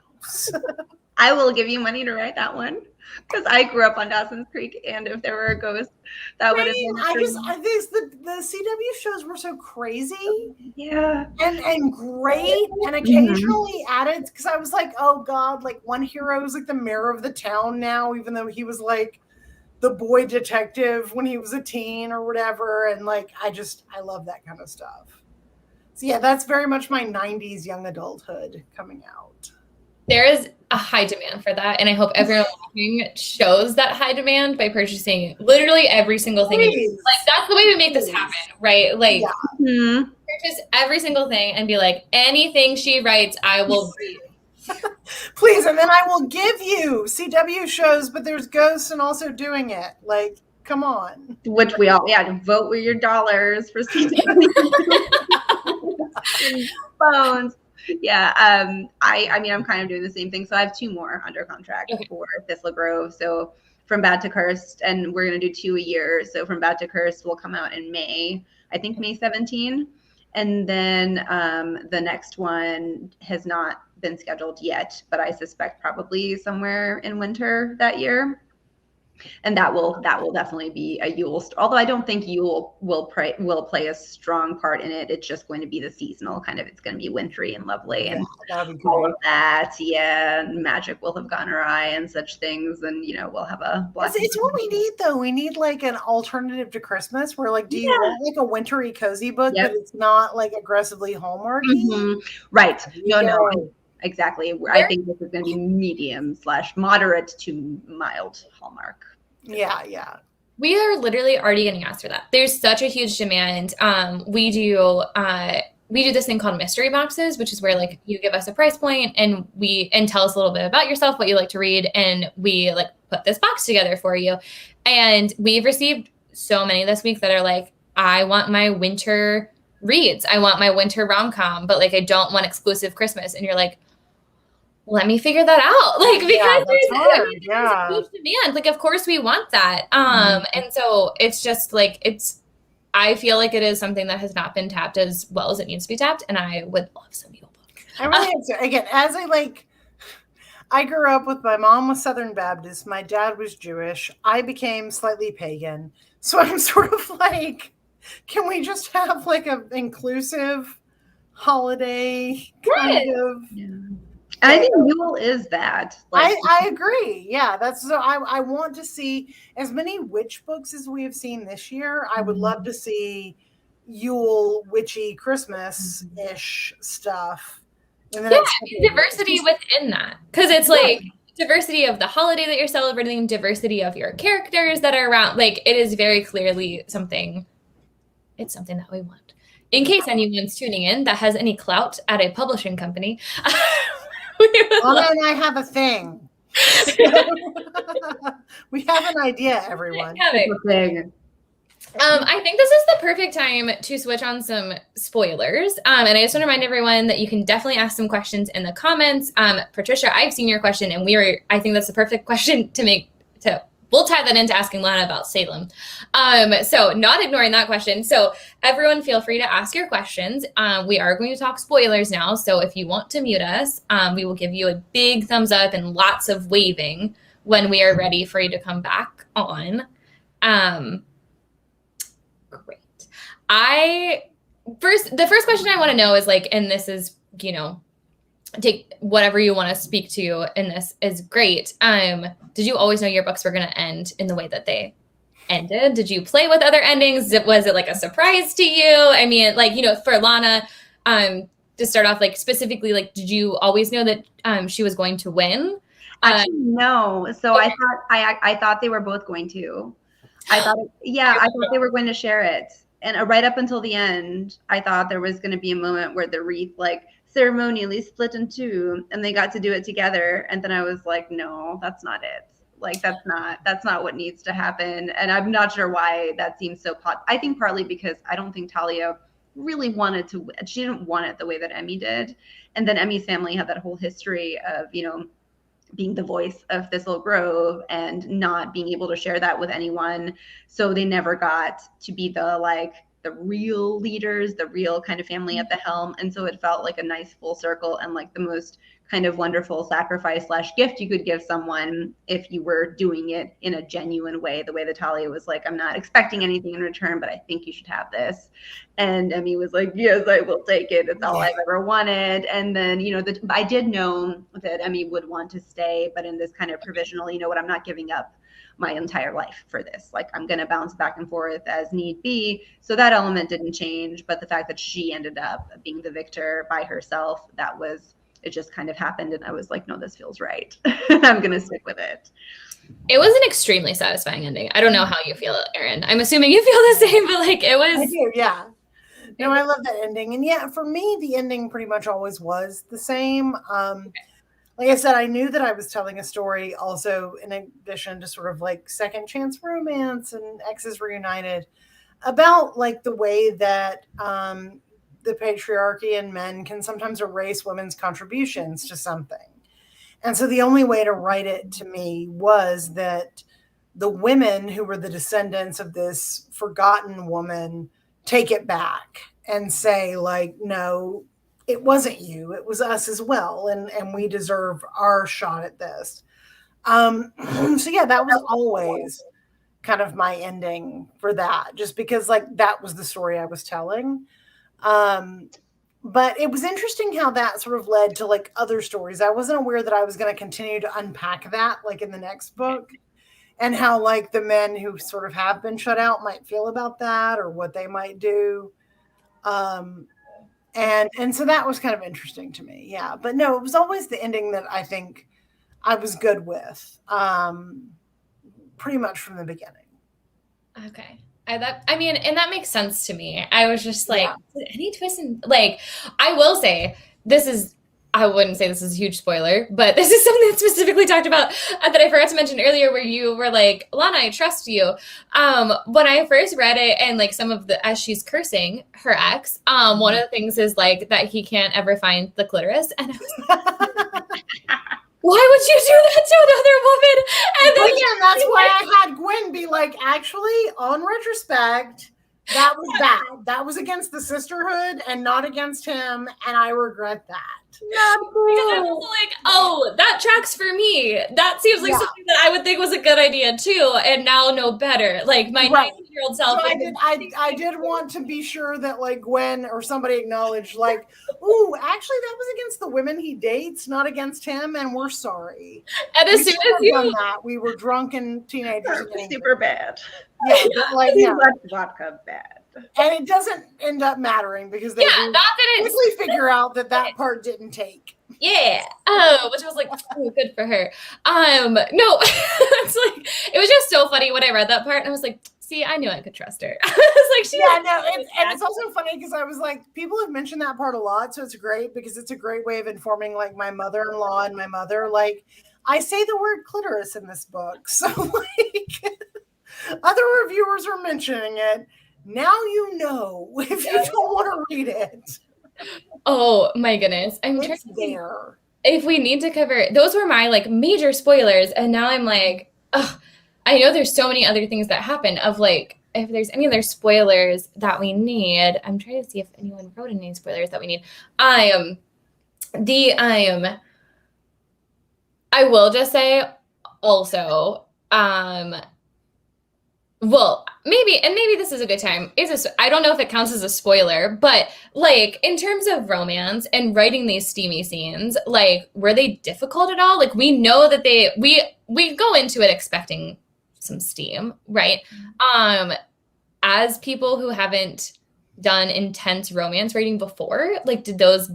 I will give you money to write that one because I grew up on Dawson's Creek, and if there were a ghost, that would have been. I think the CW shows were so crazy, yeah, and great, and occasionally added, because I was like, oh god, like one hero is like the mayor of the town now, even though he was like the boy detective when he was a teen or whatever, and like I love that kind of stuff. So yeah, that's very much my 90s young adulthood coming out. There is a high demand for that, and I hope everyone watching shows that high demand by purchasing literally every single thing. Like, that's the way we make this happen, right? Like, purchase every single thing and be like, anything she writes, I will read. Please, and then I will give you CW shows, but there's ghosts and also doing it. Like, come on. Which we all, vote with your dollars for CW. Phones. Yeah, I mean, I'm kind of doing the same thing. So I have 2 more under contract for Thistle Grove. So From Bad to Cursed, and we're going to do 2 a year. So From Bad to Cursed will come out in May, I think May 17. And then the next one has not been scheduled yet, but I suspect probably somewhere in winter that year. And that will definitely be a Yule. Although I don't think Yule will play a strong part in it. It's just going to be the seasonal kind of. It's going to be wintry and lovely, and all of that. Yeah, and magic will have gone awry and such things, and we'll have a. It's what we need, though. We need like an alternative to Christmas, where like, do you want like a wintry cozy book, but it's not like aggressively Hallmarky? Right? No. Exactly. I think this is going to be medium/moderate to mild Hallmark. Yeah. We are literally already getting asked for that. There's such a huge demand. We do this thing called mystery boxes, which is where like you give us a price point and tell us a little bit about yourself, what you like to read, and we like put this box together for you. And we've received so many this week that are like, I want my winter reads. I want my winter rom-com, but like I don't want exclusive Christmas. And you're like, let me figure that out. Like, because there's a huge demand. Like, of course we want that. And so it's just like, I feel like it is something that has not been tapped as well as it needs to be tapped. And I would love some Yule book. I really think so. Again, I grew up with, my mom was Southern Baptist. My dad was Jewish. I became slightly pagan. So I'm sort of like, can we just have like an inclusive holiday kind of? Yeah. I think Yule is that. Like, I agree. Yeah, that's so. I want to see as many witch books as we have seen this year. I would love to see Yule, witchy, Christmas-ish stuff. And then diversity within that, because it's like diversity of the holiday that you're celebrating, diversity of your characters that are around. Like, it is very clearly something. It's something that we want. In case anyone's tuning in that has any clout at a publishing company. Anna and I have a thing. We have an idea, everyone. I think this is the perfect time to switch on some spoilers. And I just want to remind everyone that you can definitely ask some questions in the comments. Patricia, I've seen your question, and I think that's the perfect question to we'll tie that into asking Lana about Salem. So not ignoring that question. So everyone feel free to ask your questions. We are going to talk spoilers now. So if you want to mute us, we will give you a big thumbs up and lots of waving when we are ready for you to come back on. Great. The first question I want to know is like, and this is, take whatever you want to speak to in this is great. Did you always know your books were going to end in the way that they ended? Did you play with other endings? Was it like a surprise to you? I mean, like, for Lana, to start off, like specifically, like, did you always know that she was going to win? Actually, no. So okay. I thought they were both going to. I thought they were going to share it. And right up until the end, I thought there was going to be a moment where the wreath, like, ceremonially split in two and they got to do it together. And then I was like, no, that's not it. Like, that's not what needs to happen. And I'm not sure why that seems so I think partly because I don't think Talia really wanted to, she didn't want it the way that Emmy did. And then Emmy's family had that whole history of, being the voice of Thistle Grove and not being able to share that with anyone. So they never got to be the real leaders, the real kind of family at the helm. And so it felt like a nice full circle and like the most kind of wonderful sacrifice / gift you could give someone if you were doing it in a genuine way, the way that Talia was like, I'm not expecting anything in return, but I think you should have this. And Emmy was like, yes, I will take it. It's all I've ever wanted. And then, I did know that Emmy would want to stay, but in this kind of provisional, I'm not giving up my entire life for this. Like, I'm going to bounce back and forth as need be. So that element didn't change. But the fact that she ended up being the victor by herself, it just kind of happened. And I was like, no, this feels right. I'm going to stick with it. It was an extremely satisfying ending. I don't know how you feel, Erin. I'm assuming you feel the same, but like it was. I do, yeah. No, I love that ending. And yeah, for me, the ending pretty much always was the same. Like I said, I knew that I was telling a story also in addition to sort of like second chance romance and exes reunited about like the way that the patriarchy and men can sometimes erase women's contributions to something. And so the only way to write it to me was that the women who were the descendants of this forgotten woman take it back and say like, no, it wasn't you, it was us as well. And we deserve our shot at this. So yeah, that was always kind of my ending for that, just because like that was the story I was telling. But it was interesting how that sort of led to like other stories. I wasn't aware that I was going to continue to unpack that like in the next book, and how like the men who sort of have been shut out might feel about that or what they might do. And so that was kind of interesting to me. Yeah. But no, it was always the ending that I think I was good with, pretty much from the beginning. Okay. And that makes sense to me. I was just like, any twist in, like, I will say I wouldn't say this is a huge spoiler, but this is something that's specifically talked about that I forgot to mention earlier, where you were like, Lana, I trust you. When I first read it and like as she's cursing her ex, one of the things is like that he can't ever find the clitoris. And I was like, why would you do that to another woman? And then again, that's why I had Gwen be like, actually, on retrospect, that was bad. That was against the sisterhood and not against him, and I regret that. Not cool. Because I was like, oh, that tracks for me. That seems like something that I would think was a good idea too, and now know better. Like my 19-year-old self. So I did want to be sure that like Gwen or somebody acknowledged, like, ooh, actually that was against the women he dates, not against him, and we're sorry. And as soon as you done that, we were drunken teenagers. Super bad. Yeah, but like vodka bad. And it doesn't end up mattering because they quickly figure out that part didn't take. Yeah. Oh, which was like, oh, good for her. No, it's like, it was just so funny when I read that part and I was like, see, I knew I could trust her. It's like, and it's also funny because I was like, people have mentioned that part a lot. So it's great because it's a great way of informing like my mother-in-law and my mother. Like I say the word clitoris in this book. So like other reviewers are mentioning it. Now you know if you don't want to read it. Oh my goodness. I'm trying to think if we need to cover, those were my like major spoilers. And now I'm like, oh, I know there's so many other things that happen of like, if there's any other spoilers that we need, I'm trying to see if anyone wrote any spoilers that we need. I will just say also, well, maybe this is a good time. I don't know if it counts as a spoiler, but like in terms of romance and writing these steamy scenes, like were they difficult at all? Like we know that we go into it expecting some steam, right? As people who haven't done intense romance writing before, like did those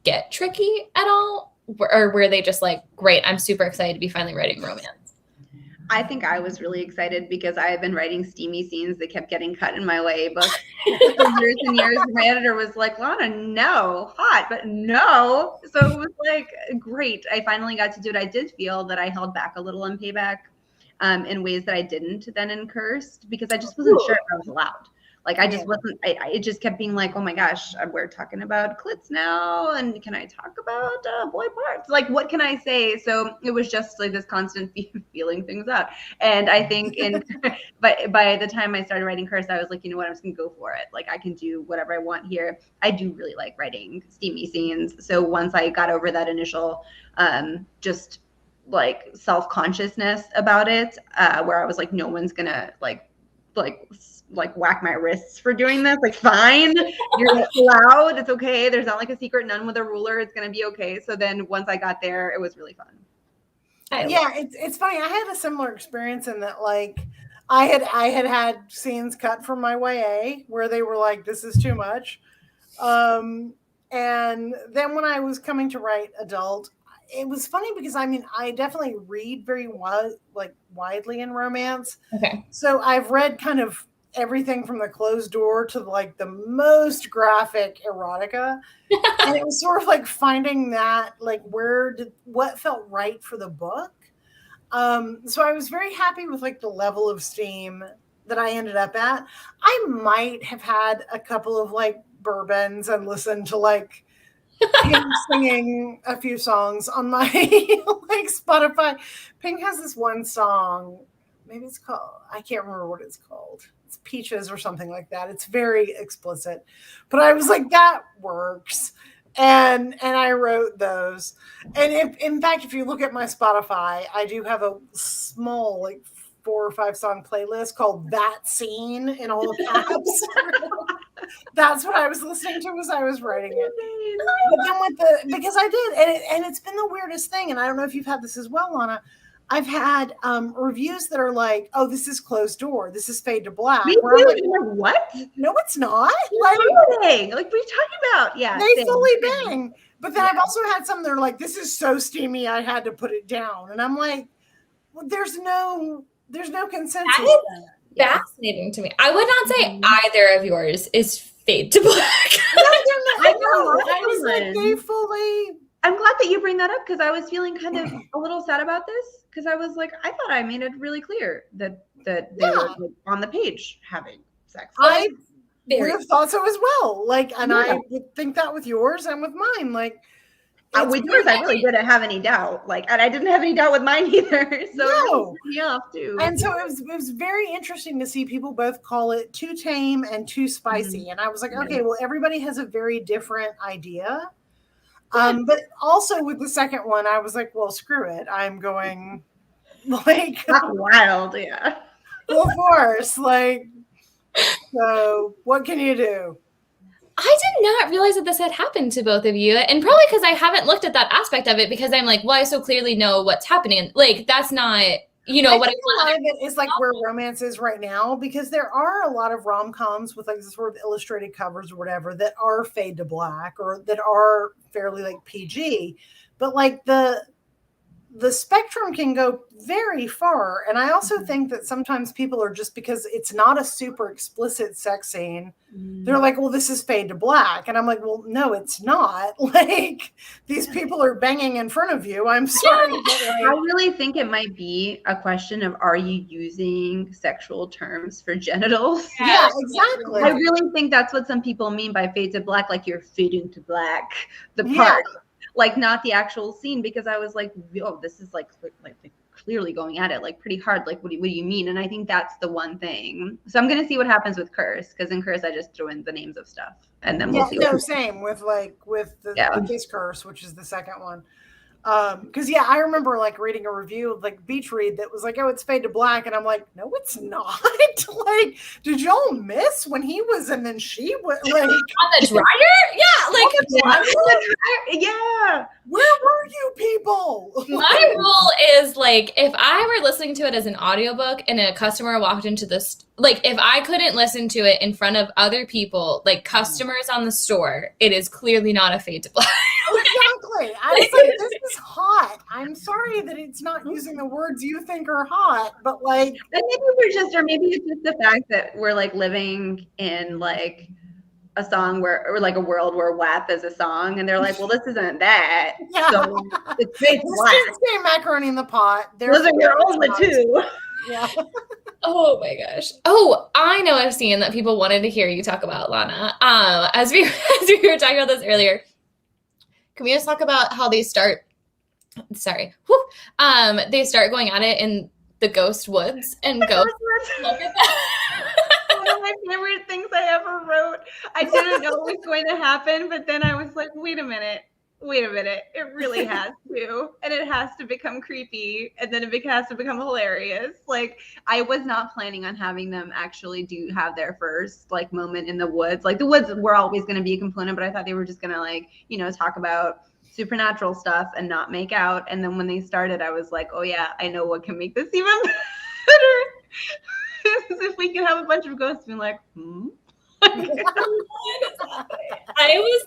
get tricky at all? Or were they just like, great, I'm super excited to be finally writing romance? I think I was really excited because I had been writing steamy scenes that kept getting cut in my way both for years and years. My editor was like, Lana, no, hot, but no. So it was like, great. I finally got to do it. I did feel that I held back a little on Payback in ways that I didn't then in Cursed because I just wasn't sure if I was allowed. Like I just wasn't, it just kept being like, oh my gosh, we're talking about clits now. And can I talk about boy parts? Like, what can I say? So it was just like this constant feeling things out. And I think but by the time I started writing Curse, I was like, you know what, I'm just gonna go for it. Like I can do whatever I want here. I do really like writing steamy scenes. So once I got over that initial just like self-consciousness about it, where I was like, no one's gonna like whack my wrists for doing this. Like, fine, you're allowed. It's okay. There's not like a secret nun with a ruler. It's gonna be okay. So then once I got there, it was really fun. Yeah, it's funny. I had a similar experience in that, like, I had scenes cut from my YA where they were like, "This is too much," and then when I was coming to write adult, it was funny because I mean, I definitely read very widely in romance. Okay. So I've read kind of everything from The Closed Door to like the most graphic erotica. And it was sort of like finding that, like, what felt right for the book. So I was very happy with like the level of steam that I ended up at. I might have had a couple of like bourbons and listened to like Pink singing a few songs on my like Spotify. Pink has this one song, maybe it's called, I can't remember what it's called. It's Peaches or something like that. It's very explicit, but I was like, that works. And I wrote those. And in fact, if you look at my Spotify, I do have a small, like 4 or 5 song playlist called That Scene in all caps. That's what I was listening to as I was writing it. But then because I did, and it's been the weirdest thing. And I don't know if you've had this as well, Lana. I've had reviews that are like, "Oh, this is Closed Door. This is Fade to Black." Me too. Like, what? No, it's not. Like, what are they? Like, what are you talking about? Yeah, they fully bang. But then I've also had some that are like, "This is so steamy, I had to put it down." And I'm like, well, there's no consensus. That is fascinating to me. I would not say either of yours is Fade to Black. No, I was like, they fully. I'm glad that you bring that up because I was feeling kind of a little sad about this because I was like, I thought I made it really clear that they were like, on the page having sex. I would have thought so as well. Like, and I would think that with yours and with mine. Like, with yours, I really didn't have any doubt. Like, and I didn't have any doubt with mine either. So yeah, too. And so it was very interesting to see people both call it too tame and too spicy. And I was like, okay, well, everybody has a very different idea. But also with the second one, I was like, well, screw it. I'm going like wild, yeah. Full force. Like, so what can you do? I did not realize that this had happened to both of you. And probably because I haven't looked at that aspect of it because I'm like, well, I so clearly know what's happening. Like, that's not, what I think a lot of it is like where romance is right now, because there are a lot of rom-coms with like sort of illustrated covers or whatever that are Fade to Black or that are fairly like PG, but like the spectrum can go very far. And I also think that sometimes people are just, because it's not a super explicit sex scene, they're like, well, this is Fade to Black. And I'm like, well, no, it's not. Like, these people are banging in front of you. I'm sorry. But like, I really think it might be a question of, are you using sexual terms for genitals? Yeah, exactly. I really think that's what some people mean by Fade to Black, like you're fading to black, the part. like not the actual scene, because I was like, oh, this is like clearly going at it like pretty hard. Like, what do you mean? And I think that's the one thing. So I'm gonna see what happens with Curse, because in Curse I just throw in the names of stuff, and then we'll see. No, same with the Kiss Curse, which is the second one. Because I remember like reading a review of like Beach Read that was like, oh, it's fade to black, and I'm like, no, it's not. Like, did y'all miss when he was and then she was like on the dryer? Yeah, like yeah. Where were you people? My rule is like, if I were listening to it as an audiobook and a customer walked into this, like if I couldn't listen to it in front of other people, like customers on the store, it is clearly not a fade to black. Exactly. I was like, this is hot. I'm sorry that it's not using the words you think are hot, but like, maybe it's just the fact that we're like living in like a song or like a world where WAP is a song, and they're like, well, this isn't that. Yeah. So it's fade to black. Say macaroni in the pot. Those are your only two. Yeah. Oh my gosh. Oh, I know a scene that people wanted to hear you talk about, Lana. As we were talking about this earlier, can we just talk about how they start? Sorry. They start going at it in the ghost woods and go. Look at that. One of my favorite things I ever wrote. I didn't know it was going to happen, but then I was like, wait a minute. It really has to. And it has to become creepy. And then it has to become hilarious. Like, I was not planning on having them actually have their first like moment in the woods. Like, the woods were always going to be a component, but I thought they were just going to like, talk about supernatural stuff and not make out. And then when they started, I was like, oh yeah, I know what can make this even better. If we could have a bunch of ghosts being like, I was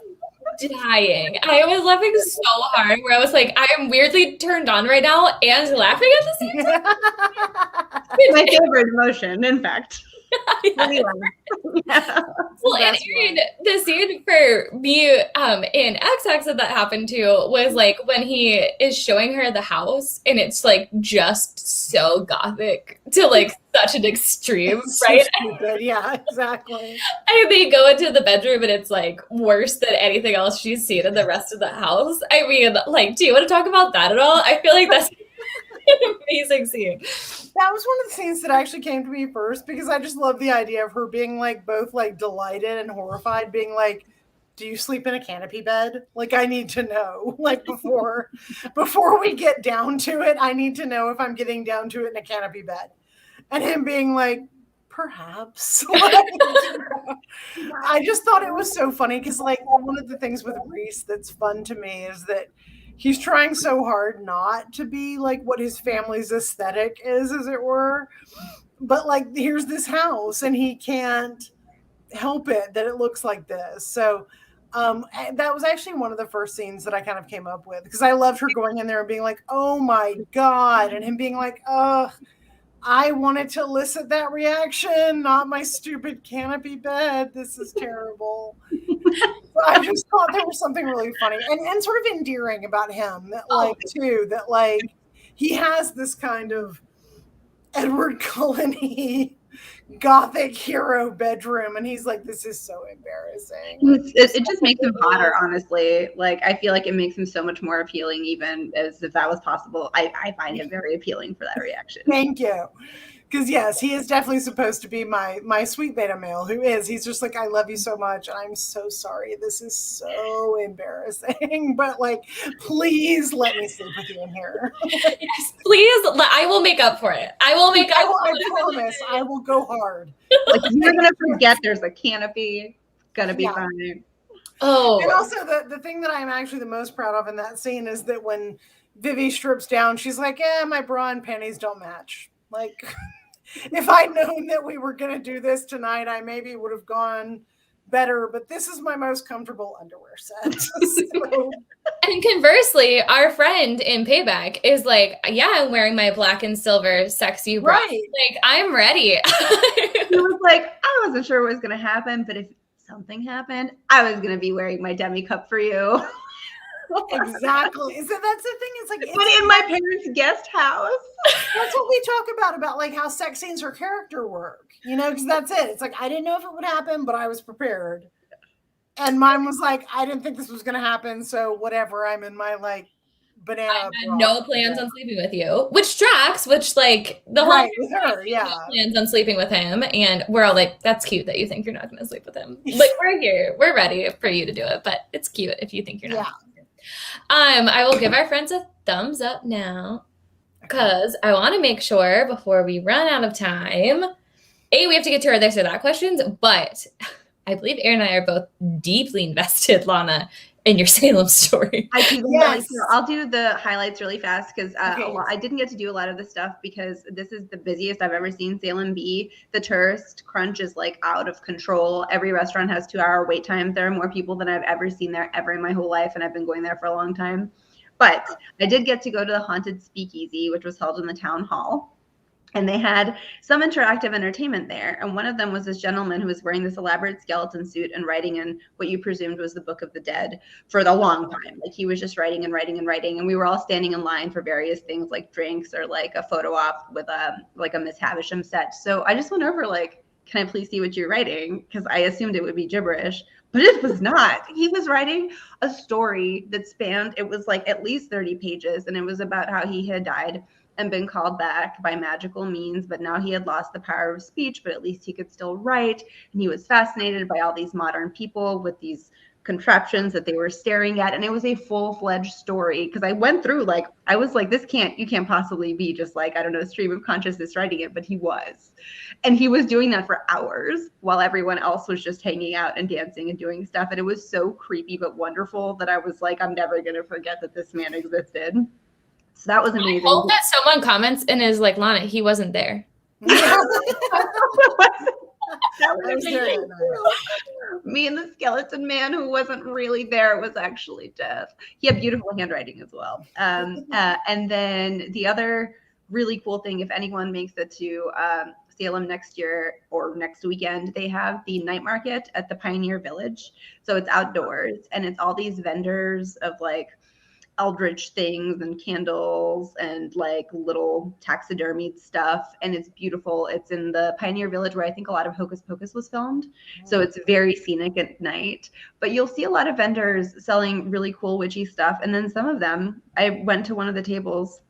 dying. I was laughing so hard where I was like, I am weirdly turned on right now and laughing at the same time. My favorite emotion, in fact. Yeah. Well, and Erin, the scene for me in XX that happened to was like when he is showing her the house, and it's like just so gothic to like such an extreme, right? So stupid. Yeah, exactly. And they go into the bedroom, and it's like worse than anything else she's seen in the rest of the house. I mean, like, do you want to talk about that at all? I feel like that's an amazing scene. That was one of the scenes that actually came to me first, because I just love the idea of her being like both like delighted and horrified, being like, do you sleep in a canopy bed? Like, I need to know, like before we get down to it, I need to know if I'm getting down to it in a canopy bed. And him being like, perhaps. I just thought it was so funny, because like one of the things with Reese that's fun to me is that he's trying so hard not to be like what his family's aesthetic is, as it were. But like, here's this house and he can't help it that it looks like this. So that was actually one of the first scenes that I kind of came up with, because I loved her going in there and being like, oh my God. And him being like, I wanted to elicit that reaction, not my stupid canopy bed. This is terrible. So I just thought there was something really funny and sort of endearing about him, that like too, that like he has this kind of Edward Cullen-y gothic hero bedroom, and he's like, this is so embarrassing. It just makes him hotter, honestly. Like, I feel like it makes him so much more appealing, even as if that was possible. I find it very appealing for that reaction. Thank you. Because yes, he is definitely supposed to be my sweet beta male, he's just like, I love you so much, and I'm so sorry, this is so embarrassing, but like, please let me sleep with you in here. Yes, please. I will make up for it. I will make up. I promise. I will go hard. Like, you're gonna forget there's a canopy. Gonna be fine. Oh, and also the thing that I'm actually the most proud of in that scene is that when Vivi strips down, she's like, yeah, my bra and panties don't match. Like, if I'd known that we were going to do this tonight, I maybe would have gone better, but this is my most comfortable underwear set. So. And conversely, our friend in Payback is like, yeah, I'm wearing my black and silver sexy bra. Right. Like, I'm ready. He was like, I wasn't sure what was going to happen, but if something happened, I was going to be wearing my demi cup for you. Exactly. So that's the thing. It's like, but in my parents' guest house. That's what we talk about like how sex scenes or character work, because that's it. It's like, I didn't know if it would happen, but I was prepared. And mine was like, I didn't think this was going to happen. So whatever. I'm in my like banana. I had no plans on sleeping with you, which tracks, which like the whole right with her. Yeah. No plans on sleeping with him. And we're all like, that's cute that you think you're not going to sleep with him. Like, we're here. We're ready for you to do it. But it's cute if you think you're not. Yeah. I will give our friends a thumbs up now because I want to make sure before we run out of time, we have to get to our this or that questions, but I believe Erin and I are both deeply invested, Lana, in your Salem story. I'll do the highlights really fast because I didn't get to do a lot of the stuff because this is the busiest I've ever seen Salem be. The tourist crunch is like out of control. Every restaurant has 2-hour wait times. There are more people than I've ever seen there ever in my whole life, and I've been going there for a long time. But I did get to go to the Haunted Speakeasy, which was held in the town hall. And they had some interactive entertainment there. And one of them was this gentleman who was wearing this elaborate skeleton suit and writing in what you presumed was the Book of the Dead for the long time. Like he was just writing and writing and writing. And we were all standing in line for various things like drinks or like a photo op with a Miss Havisham set. So I just went over like, can I please see what you're writing? Because I assumed it would be gibberish. But it was not. He was writing a story that spanned, it was like at least 30 pages. And it was about how he had died and been called back by magical means, but now he had lost the power of speech, but at least he could still write. And he was fascinated by all these modern people with these contraptions that they were staring at. And it was a full-fledged story because I went through I was like, you can't possibly be just like, I don't know, stream of consciousness writing it, but he was. And he was doing that for hours while everyone else was just hanging out and dancing and doing stuff. And it was so creepy but wonderful that I was like, I'm never going to forget that this man existed. So that was amazing. I hope that someone comments and is like, Lana, he wasn't there. Me and the skeleton man who wasn't really there was actually death. He had beautiful handwriting as well. And then the other really cool thing, if anyone makes it to Salem next year or next weekend, they have the night market at the Pioneer Village. So it's outdoors and it's all these vendors of like eldritch things and candles and like little taxidermied stuff, and it's beautiful. It's in the Pioneer Village where I think a lot of Hocus Pocus was filmed, so it's very scenic at night. But you'll see a lot of vendors selling really cool witchy stuff, and then some of them, I went to one of the tables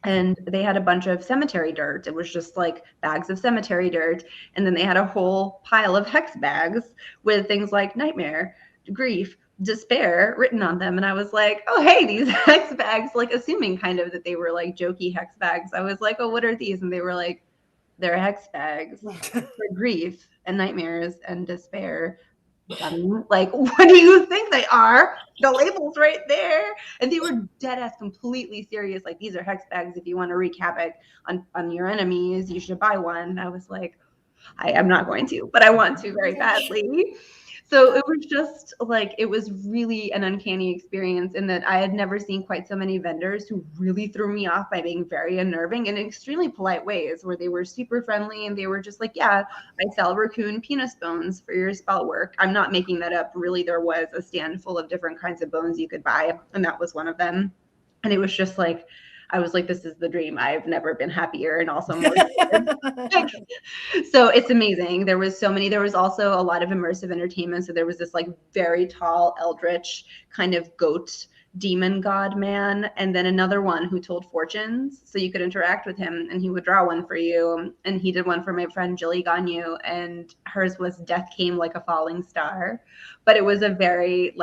and they had a bunch of cemetery dirt. It was just like bags of cemetery dirt, and then they had a whole pile of hex bags with things like nightmare, grief, despair written on them. And I was like, oh, hey, these hex bags, like assuming kind of that they were like jokey hex bags. I was like, oh, what are these? And they were like, they're hex bags for grief and nightmares and despair. Like, what do you think they are? The label's right there. And they were dead ass completely serious. Like, these are hex bags. If you want to wreak havoc on your enemies, you should buy one. And I was like, I am not going to, but I want to very badly. So it was just like, it was really an uncanny experience in that I had never seen quite so many vendors who really threw me off by being very unnerving in extremely polite ways, where they were super friendly and they were just like, yeah, I sell raccoon penis bones for your spell work. I'm not making that up. Really, there was a stand full of different kinds of bones you could buy, and that was one of them. And it was just like, I was like, this is the dream. I've never been happier and also more. So it's amazing. There was also a lot of immersive entertainment. So there was this like very tall, eldritch kind of goat demon god man. And then another one who told fortunes. So you could interact with him and he would draw one for you. And he did one for my friend Jilly Ganyu, and hers was Death Came Like a Falling Star. But it was a very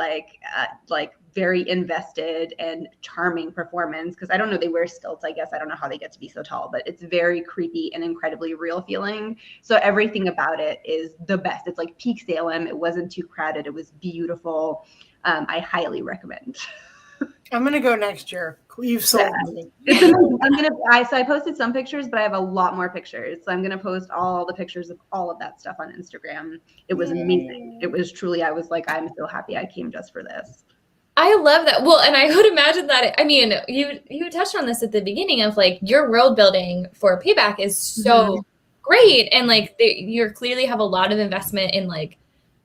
very invested and charming performance, because I don't know, they wear stilts, I guess. I don't know how they get to be so tall, but it's very creepy and incredibly real feeling. So everything about it is the best. It's like peak Salem. It wasn't too crowded. It was beautiful. I highly recommend. I'm gonna go next year. You've sold me. So I posted some pictures, but I have a lot more pictures. So I'm gonna post all the pictures of all of that stuff on Instagram. It was amazing. It was truly, I was like, I'm so happy I came just for this. I love that. Well, and I would imagine that, I mean, you touched on this at the beginning of like your world building for Payback is so great. And like you clearly have a lot of investment in like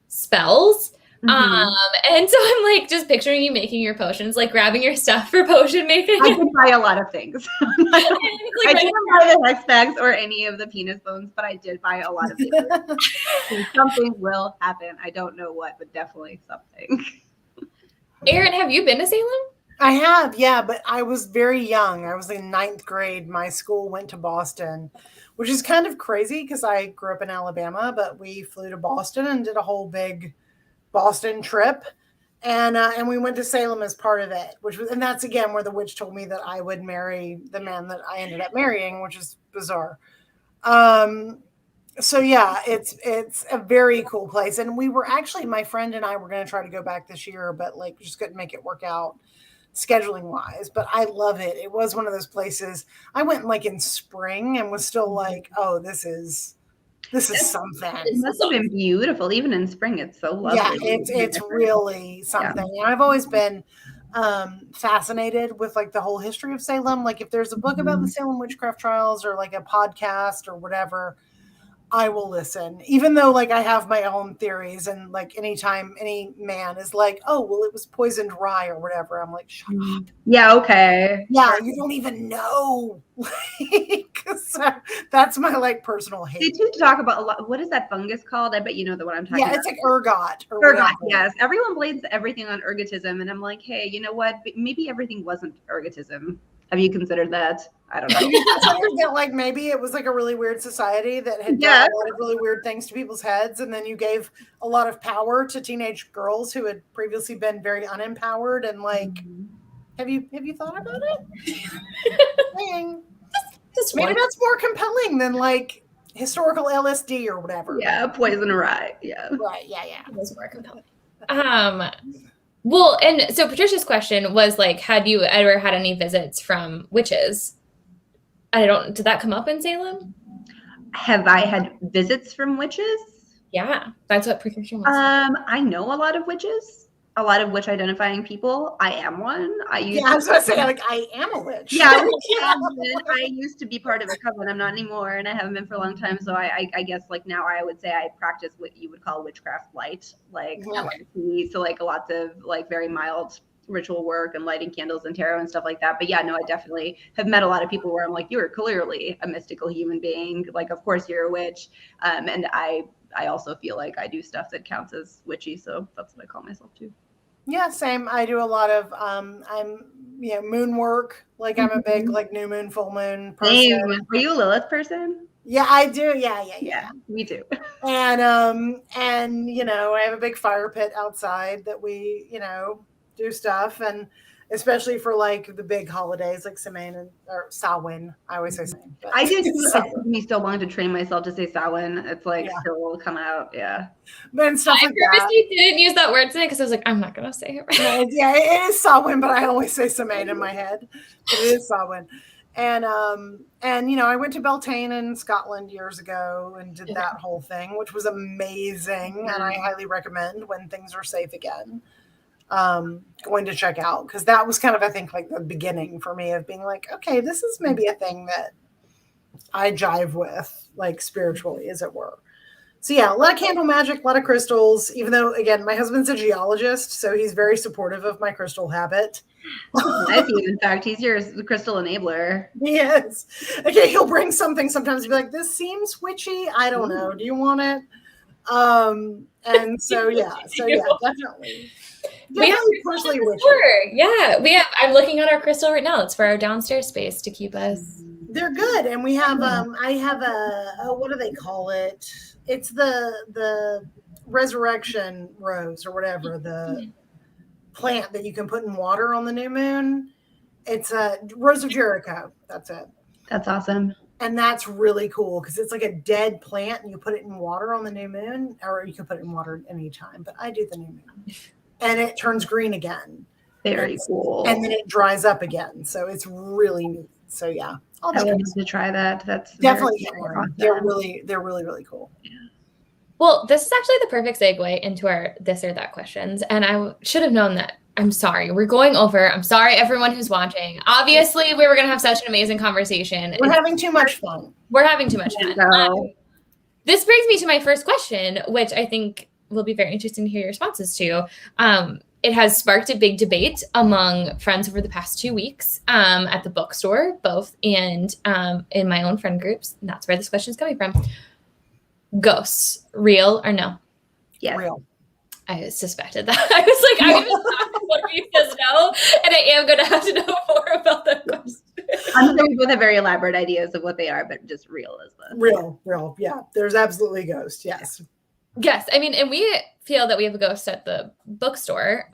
spells, And so I'm like just picturing you making your potions, like grabbing your stuff for potion making. I did buy a lot of things. I didn't buy the hex bags or any of the penis bones, but I did buy a lot of things. Something will happen. I don't know what, but definitely something. Erin, have you been to Salem? I have, yeah, but I was very young. I was in 9th grade. My school went to Boston, which is kind of crazy because I grew up in Alabama, but we flew to Boston and did a whole big Boston trip. And we went to Salem as part of it, and that's again where the witch told me that I would marry the man that I ended up marrying, which is bizarre. So yeah, it's a very cool place. And we were actually, my friend and I were going to try to go back this year, but like just couldn't make it work out scheduling wise. But I love it. It was one of those places. I went like in spring and was still like, oh, this is something. It must have been beautiful. Even in spring, it's so lovely. Yeah, it's really something. Yeah. And I've always been fascinated with like the whole history of Salem. Like if there's a book about the Salem witchcraft trials or like a podcast or whatever, I will listen, even though like I have my own theories, and like anytime any man is like, oh, well, it was poisoned rye or whatever, I'm like, shut up. Yeah, okay. Yeah, you don't even know. That's my like personal hate. They do talk about a lot. What is that fungus called? I bet you know the one I'm talking about. Yeah, it's like ergot. Ergot, yes. Everyone blames everything on ergotism, and I'm like, hey, you know what? Maybe everything wasn't ergotism. Have you considered that? I don't know. That like maybe it was like a really weird society that had done a lot of really weird things to people's heads, and then you gave a lot of power to teenage girls who had previously been very unempowered. And like, have you thought about it? Just maybe that's more compelling than like historical LSD or whatever. Yeah, poison rye. Yeah. Right. Yeah. It was more compelling. Well, and so Patricia's question was like, had you ever had any visits from witches? Did that come up in Salem? Have I had visits from witches? Yeah, that's what Patricia was. I know a lot of witches, a lot of witch identifying people. I am one. I was going to say, like, I am a witch. Yeah, I used to be part of a coven. I'm not anymore, and I haven't been for a long time. So I guess like now I would say I practice what you would call witchcraft light, like LSD. So like lots of like very mild ritual work and lighting candles and tarot and stuff like that. But yeah, no, I definitely have met a lot of people where I'm like, you are clearly a mystical human being. Like, of course you're a witch. And I also feel like I do stuff that counts as witchy. So that's what I call myself too. Yeah, same. I do a lot of moon work. Like I'm a big like new moon, full moon person. Same. Are you a Lilith person? Yeah, I do. Yeah. Me too. And I have a big fire pit outside that we, do stuff, and especially for like the big holidays like Samhain. I always say Samhain. I did. It took me so long to train myself to say Samhain. It's like still will come out. Yeah. And stuff I like that. purposely didn't use that word today because I was like, I'm not gonna say it right. Yeah, it is Samhain, but I always say Samhain in my head. But it is Samhain. And I went to Beltane in Scotland years ago and did that whole thing, which was amazing, and I highly recommend when things are safe again. Going to check out, because that was kind of, I think, like the beginning for me of being like, okay, this is maybe a thing that I jive with, like spiritually, as it were. So yeah, a lot of candle magic, a lot of crystals, even though, again, my husband's a geologist, so he's very supportive of my crystal habit. In fact, he's your crystal enabler. Yes. Okay, he'll bring something sometimes and be like, this seems witchy. I don't know. Do you want it? And so yeah, definitely. We have personally I'm looking at our crystal right now. It's for our downstairs space to keep us. They're good, and we have I have what do they call it? It's the resurrection rose or whatever, the plant that you can put in water on the new moon. It's a Rose of Jericho. That's it. That's awesome. And that's really cool because it's like a dead plant, and you put it in water on the new moon, or you can put it in water any time. But I do the new moon. And it turns green again. Very cool. And then it dries up again. So it's really neat. So yeah. I would love to try that. That's definitely awesome. They're really cool. Yeah. Well, this is actually the perfect segue into our this or that questions. And I should have known that. I'm sorry. We're going over. I'm sorry, everyone who's watching. Obviously, we were going to have such an amazing conversation. We're having too much fun. We're having too much fun. This brings me to my first question, which I think will be very interesting to hear your responses to. It has sparked a big debate among friends over the past 2 weeks at the bookstore, both and in my own friend groups. And that's where this question is coming from. Ghosts, real or no? Yes. Real. I suspected that. I was like, I'm just not one of you says no, and I am going to have to know more about that question. I'm sure we both have very elaborate ideas of what they are, but just real is the Real. Yeah, there's absolutely ghosts. Yes. Yes, I mean, and we feel that we have a ghost at the bookstore.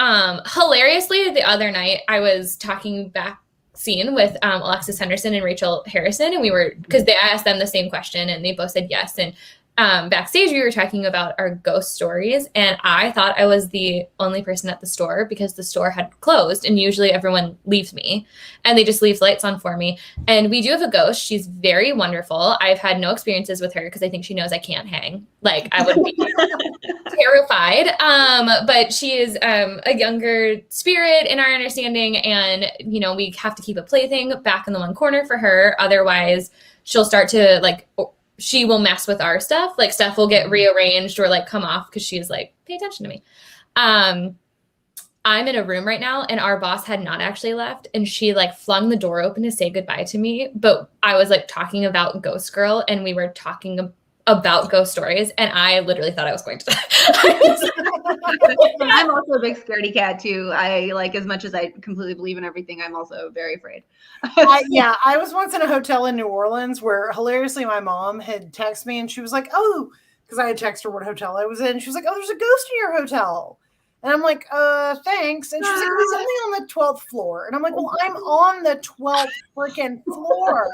Hilariously, the other night I was talking back scene with Alexis Henderson and Rachel Harrison, and we were, because they asked them the same question and they both said yes, and backstage we were talking about our ghost stories, and I thought I was the only person at the store because the store had closed, and usually everyone leaves me and they just leave lights on for me. And we do have a ghost. She's very wonderful. I've had no experiences with her because I think she knows I can't hang. Like, I would be terrified. But she is a younger spirit in our understanding, and we have to keep a plaything back in the one corner for her, otherwise she'll start to she will mess with our stuff. Like, stuff will get rearranged or come off because she's like, pay attention to me. I'm in a room right now, and our boss had not actually left, and she flung the door open to say goodbye to me. But I was talking about Ghost Girl, and we were talking about ghost stories, and I literally thought I was going to die. I'm also a big scaredy cat too. I as much as I completely believe in everything, I'm also very afraid. I was once in a hotel in New Orleans where hilariously my mom had texted me, and she was like, oh, because I had texted her what hotel I was in. She was like, oh, there's a ghost in your hotel. And I'm like, thanks. And she's like, it's only on the 12th floor. And I'm like, well, I'm on the 12th freaking floor.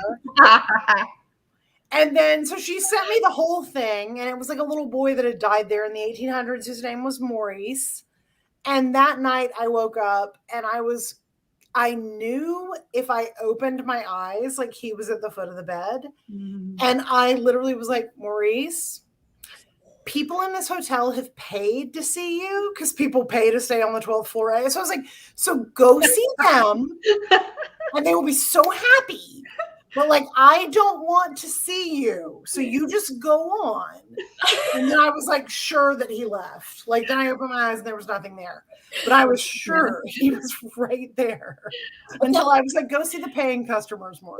And then, so she sent me the whole thing, and it was a little boy that had died there in the 1800s. His name was Maurice. And that night I woke up, and I knew if I opened my eyes, he was at the foot of the bed. Mm. And I literally was like, Maurice, people in this hotel have paid to see you because people pay to stay on the 12th floor. So I was like, so go see them and they will be so happy. But I don't want to see you. So you just go on. And then I was sure that he left. Then I opened my eyes and there was nothing there. But I was sure he was right there. Until I was like, go see the paying customers more.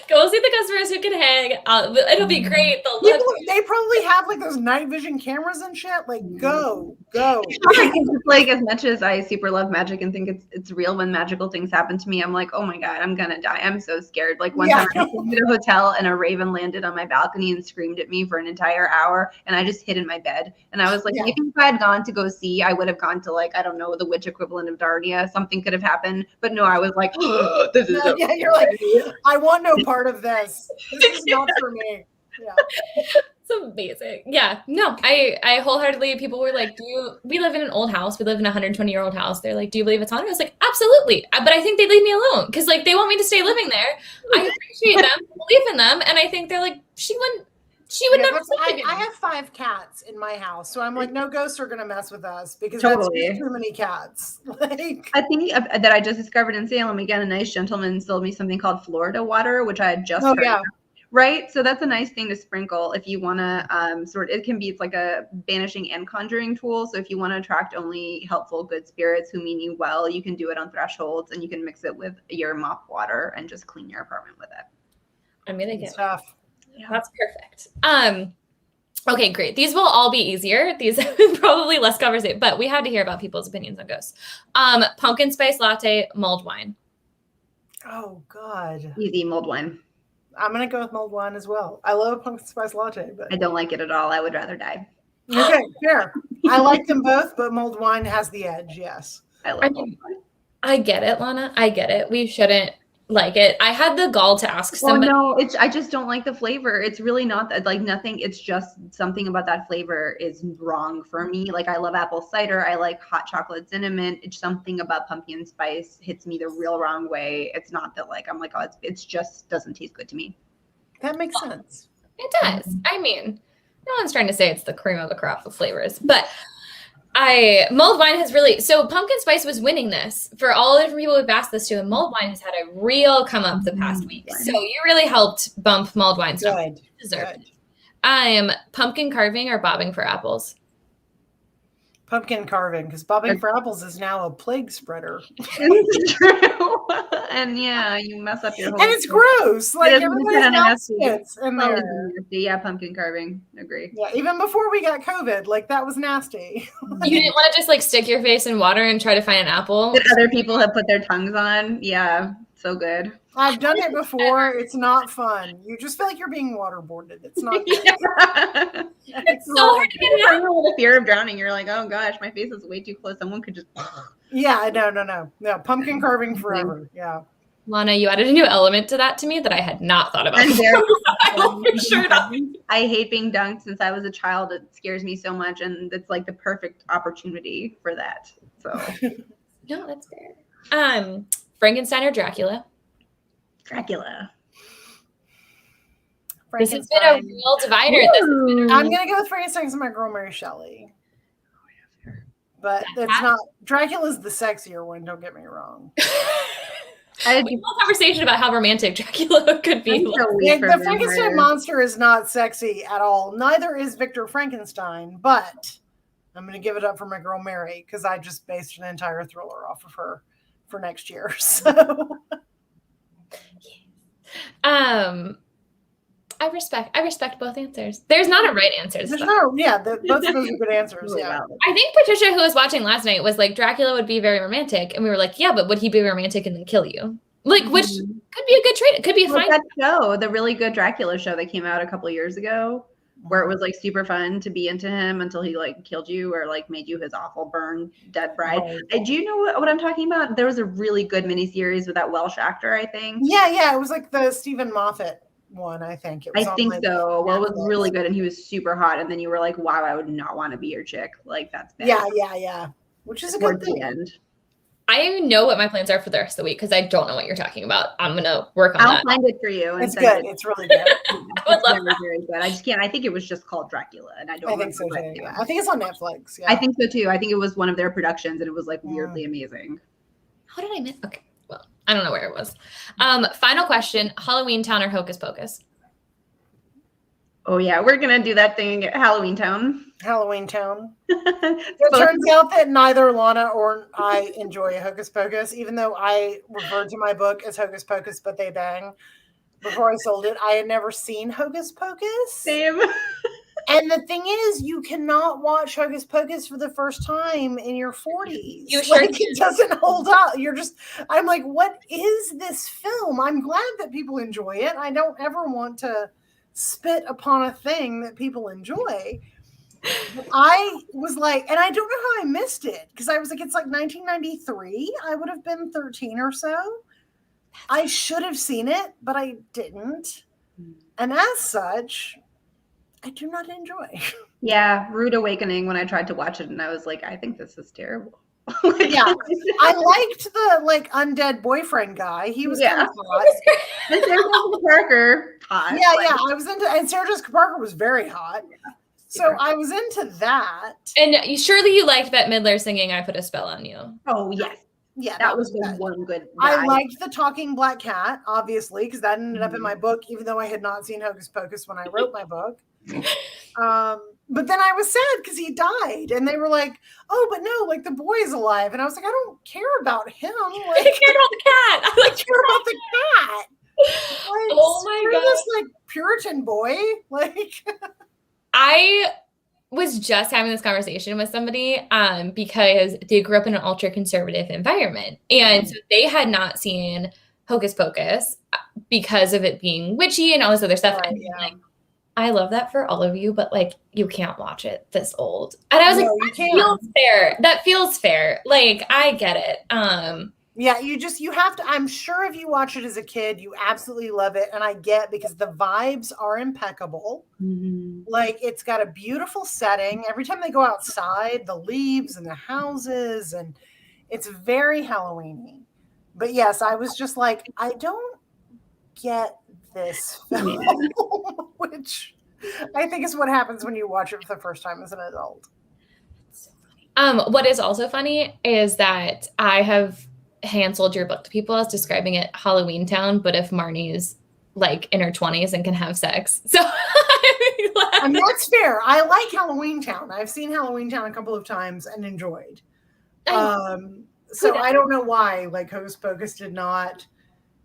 Go see the customers who can hang. It'll be great. They probably have those night vision cameras and shit. Go. As much as I super love magic and think it's real, when magical things happen to me, I'm like, oh my God, I'm gonna die. I'm so scared. One time I was at a hotel and a raven landed on my balcony and screamed at me for an entire hour, and I just hid in my bed. And I was like, maybe if I had gone to go see, I would have gone to I don't know, the witch equivalent of Narnia. Something could have happened. But no, I was like, oh, this is you're like, I want no part of this. This is not for me. Yeah. It's amazing. Yeah. No, I wholeheartedly, people were like, we live in an old house. We live in a 120-year-old house. They're like, do you believe it's haunted? I was like, absolutely. But I think they leave me alone because they want me to stay living there. I appreciate them, believe in them. And I think they're like, she would never. I have 5 cats in my house. So I'm like, no ghosts are going to mess with us because that's too many cats. I think that I just discovered in Salem, again, a nice gentleman sold me something called Florida water, which I had just heard. Yeah. Right. So that's a nice thing to sprinkle if you want to it can be, it's like a banishing and conjuring tool. So if you want to attract only helpful, good spirits who mean you well, you can do it on thresholds, and you can mix it with your mop water and just clean your apartment with it. I'm going to get stuff. Yeah, that's perfect. Okay, great. These will all be easier. These have been probably less conversation, but we had to hear about people's opinions on ghosts. Pumpkin spice latte, mulled wine. Oh God. Easy, mulled wine. I'm going to go with mulled wine as well. I love pumpkin spice latte, but I don't like it at all. I would rather die. Okay, fair. I like them both, but mulled wine has the edge. Yes. I love mulled wine. I get it, Lana. I get it. We shouldn't like it. I had the gall to ask somebody. No, I just don't like the flavor. It's really not that, nothing. It's just something about that flavor is wrong for me. I love apple cider. I like hot chocolate cinnamon. It's something about pumpkin spice hits me the real wrong way. It's not that I'm like, oh, it's just doesn't taste good to me. That makes sense. It does. I mean, no one's trying to say it's the cream of the crop of flavors, but mulled wine has really, so pumpkin spice was winning this for all the different people we've asked this to, and mulled wine has had a real come up the past week. So you really helped bump mulled wine. So Good. Pumpkin carving or bobbing for apples? Pumpkin carving, because bobbing for apples is now a plague spreader. It's true. And yeah, you mess up your whole. And it's gross. Like everybody's mouth spits in there. Yeah, pumpkin carving. Agree. Yeah, even before we got COVID, like that was nasty. You didn't want to just like stick your face in water and try to find an apple? That other people have put their tongues on. Yeah, so good. I've done it before. It's not fun. You just feel like you're being waterboarded. It's not. Yeah. It's so hard to get out. The fear of drowning. You're like, oh gosh, my face is way too close. Someone could just. Yeah, no. Pumpkin carving forever. Yeah. Lana, you added a new element to that to me that I had not thought about. I hate being dunked since I was a child. It scares me so much, and it's like the perfect opportunity for that. So. No, that's fair. Frankenstein or Dracula? Dracula. This has been a real divider. I'm gonna go with Frankenstein because my girl Mary Shelley. But it's not. Dracula's the sexier one. Don't get me wrong. I had a whole conversation about how romantic Dracula could be. The Frankenstein monster is not sexy at all. Neither is Victor Frankenstein. But I'm gonna give it up for my girl Mary because I just based an entire thriller off of her for next year. So. I respect both answers. There's not a right answer. There's no, yeah, both of those are good answers. Yeah. I think Patricia, who was watching last night, was like, Dracula would be very romantic. And we were like, yeah, but would he be romantic and then kill you? Like, which could be a good trait. It could be fine. That show, the really good Dracula show that came out a couple of years ago, where it was like super fun to be into him until he like killed you or like made you his awful burned dead bride. Oh. Do you know what I'm talking about? There was a really good miniseries with that Welsh actor, I think. Yeah. It was like the Stephen Moffat one, I think. I think so. Well, it was really good, and he was super hot. And then you were like, "Wow, I would not want to be your chick." Like that's bad. Yeah. Which is a good thing. End. I know what my plans are for the rest of the week because I don't know what you're talking about. I'm gonna work on that. I'll find it for you. It's good. It's really good. I would love that. Very good. I just can't. I think it was just called Dracula, and I think so too. Yeah. I think it's on Netflix. Yeah. I think so too. I think it was one of their productions, and it was like weirdly amazing. How did I miss? Okay, well, I don't know where it was. Final question: Halloween Town or Hocus Pocus? Oh yeah, we're gonna do that thing at Halloween Town. It turns out that neither Lana or I enjoy Hocus Pocus, even though I referred to my book as Hocus Pocus, but they bang. Before I sold it, I had never seen Hocus Pocus. Same. And the thing is, you cannot watch Hocus Pocus for the first time in your 40s. You sure it doesn't hold up. I'm like, what is this film? I'm glad that people enjoy it. I don't ever want to spit upon a thing that people enjoy. But I was like, and I don't know how I missed it because I was like, it's like 1993. I would have been 13 or so. I should have seen it, but I didn't. And as such, I do not enjoy. Yeah, rude awakening when I tried to watch it, and I was like, I think this is terrible. Yeah, I liked the undead boyfriend guy. He was kind of hot. And Sarah Jessica Parker, hot. Yeah. I was into, and Sarah Jessica Parker was very hot. So I was into that. And surely you liked that Midler singing "I Put a Spell on You." Oh yes, yeah, that was the one good. I liked the talking black cat, obviously, because that ended up in my book, even though I had not seen Hocus Pocus when I wrote my book. But then I was sad because he died, and they were like, "Oh, but no, like the boy is alive," and I was like, "I don't care about him. Like, I care about the cat. I like care about the cat." Like, oh my god, this like Puritan boy. Like, I was just having this conversation with somebody because they grew up in an ultra conservative environment, and so they had not seen Hocus Pocus because of it being witchy and all this other stuff. Right, and like, I love that for all of you, but like you can't watch it this old. And I was like, feels fair. That feels fair. Like I get it. Yeah, you have to. I'm sure if you watch it as a kid, you absolutely love it, and I get because the vibes are impeccable. Mm-hmm. Like it's got a beautiful setting. Every time they go outside, the leaves and the houses, and it's very Halloweeny. But yes, I was just like, I don't get this film, which I think is what happens when you watch it for the first time as an adult. What is also funny is that I have hand-sold your book to people as describing it Halloween Town, but if Marnie's like in her 20s and can have sex. So I'm glad I mean, that's fair. I like Halloween Town. I've seen Halloween Town a couple of times and enjoyed. So I don't know why like Hocus Pocus did not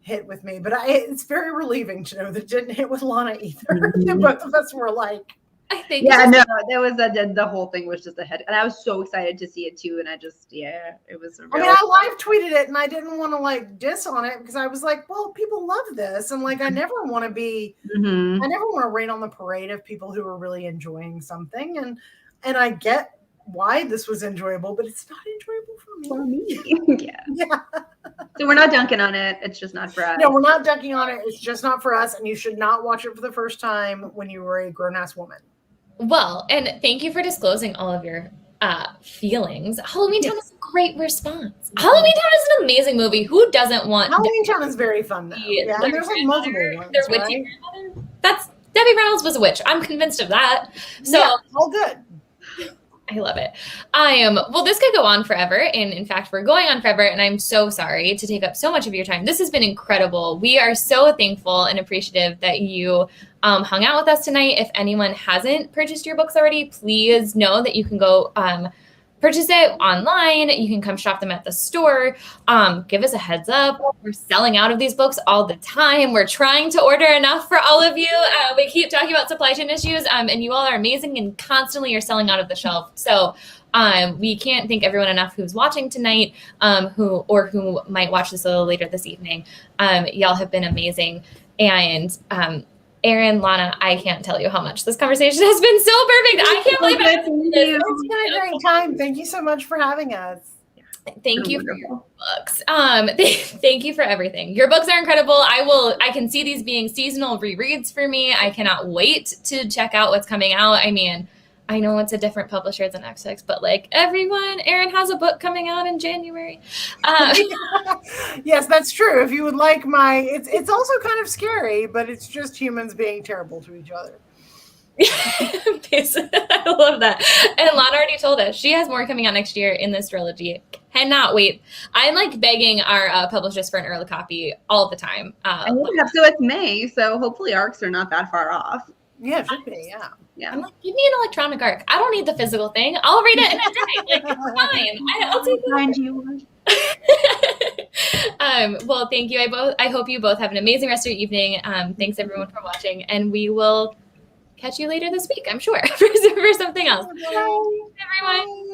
hit with me, but it's very relieving to know that it didn't hit with Lana either. Both of us were like, I think. Yeah, no, there was the whole thing was just a head, and I was so excited to see it too, and I just it was. I mean, I live tweeted it, and I didn't want to like diss on it because I was like, well, people love this, and like I never want to be, I never want to rain on the parade of people who are really enjoying something, and I get why this was enjoyable, but it's not enjoyable for me. Yeah. So we're not dunking on it. It's just not for us. No, we're not dunking on it. It's just not for us, and you should not watch it for the first time when you were a grown-ass woman. Well, and thank you for disclosing all of your feelings. Halloween Town is a great response. Halloween Town is an amazing movie. Who doesn't want Halloween Town is very fun, though. Yeah, and there's like multiple ones, their witchy grandmother. That's Debbie Reynolds was a witch. I'm convinced of that. So all good. I love it. Well, this could go on forever. And in fact, we're going on forever. And I'm so sorry to take up so much of your time. This has been incredible. We are so thankful and appreciative that you hung out with us tonight. If anyone hasn't purchased your books already, please know that you can go purchase it online. You can come shop them at the store. Give us a heads up. We're selling out of these books all the time. We're trying to order enough for all of you. We keep talking about supply chain issues, and you all are amazing and constantly are selling out of the shelf. So we can't thank everyone enough who's watching tonight, who might watch this a little later this evening. Y'all have been amazing. And Erin, Lana, I can't tell you how much this conversation has been so perfect. I can't believe it. It's been a great time. Thank you so much for having us. Thank you for your books. Thank you for everything. Your books are incredible. I can see these being seasonal rereads for me. I cannot wait to check out what's coming out. I mean, I know it's a different publisher than XX, but like everyone, Erin has a book coming out in January. Yes, that's true. If you would like it's also kind of scary, but it's just humans being terrible to each other. I love that. And Lana already told us she has more coming out next year in this trilogy. Cannot wait. I'm like begging our publishers for an early copy all the time. So it's May, so hopefully ARCs are not that far off. Yeah, it should be. Yeah. I'm like, give me an electronic ARC. I don't need the physical thing. I'll read it in a day. Like, it's fine. I'll take it. Well, thank you. I hope you both have an amazing rest of your evening. Thanks everyone for watching, and we will catch you later this week, I'm sure, for something else. Bye, everyone.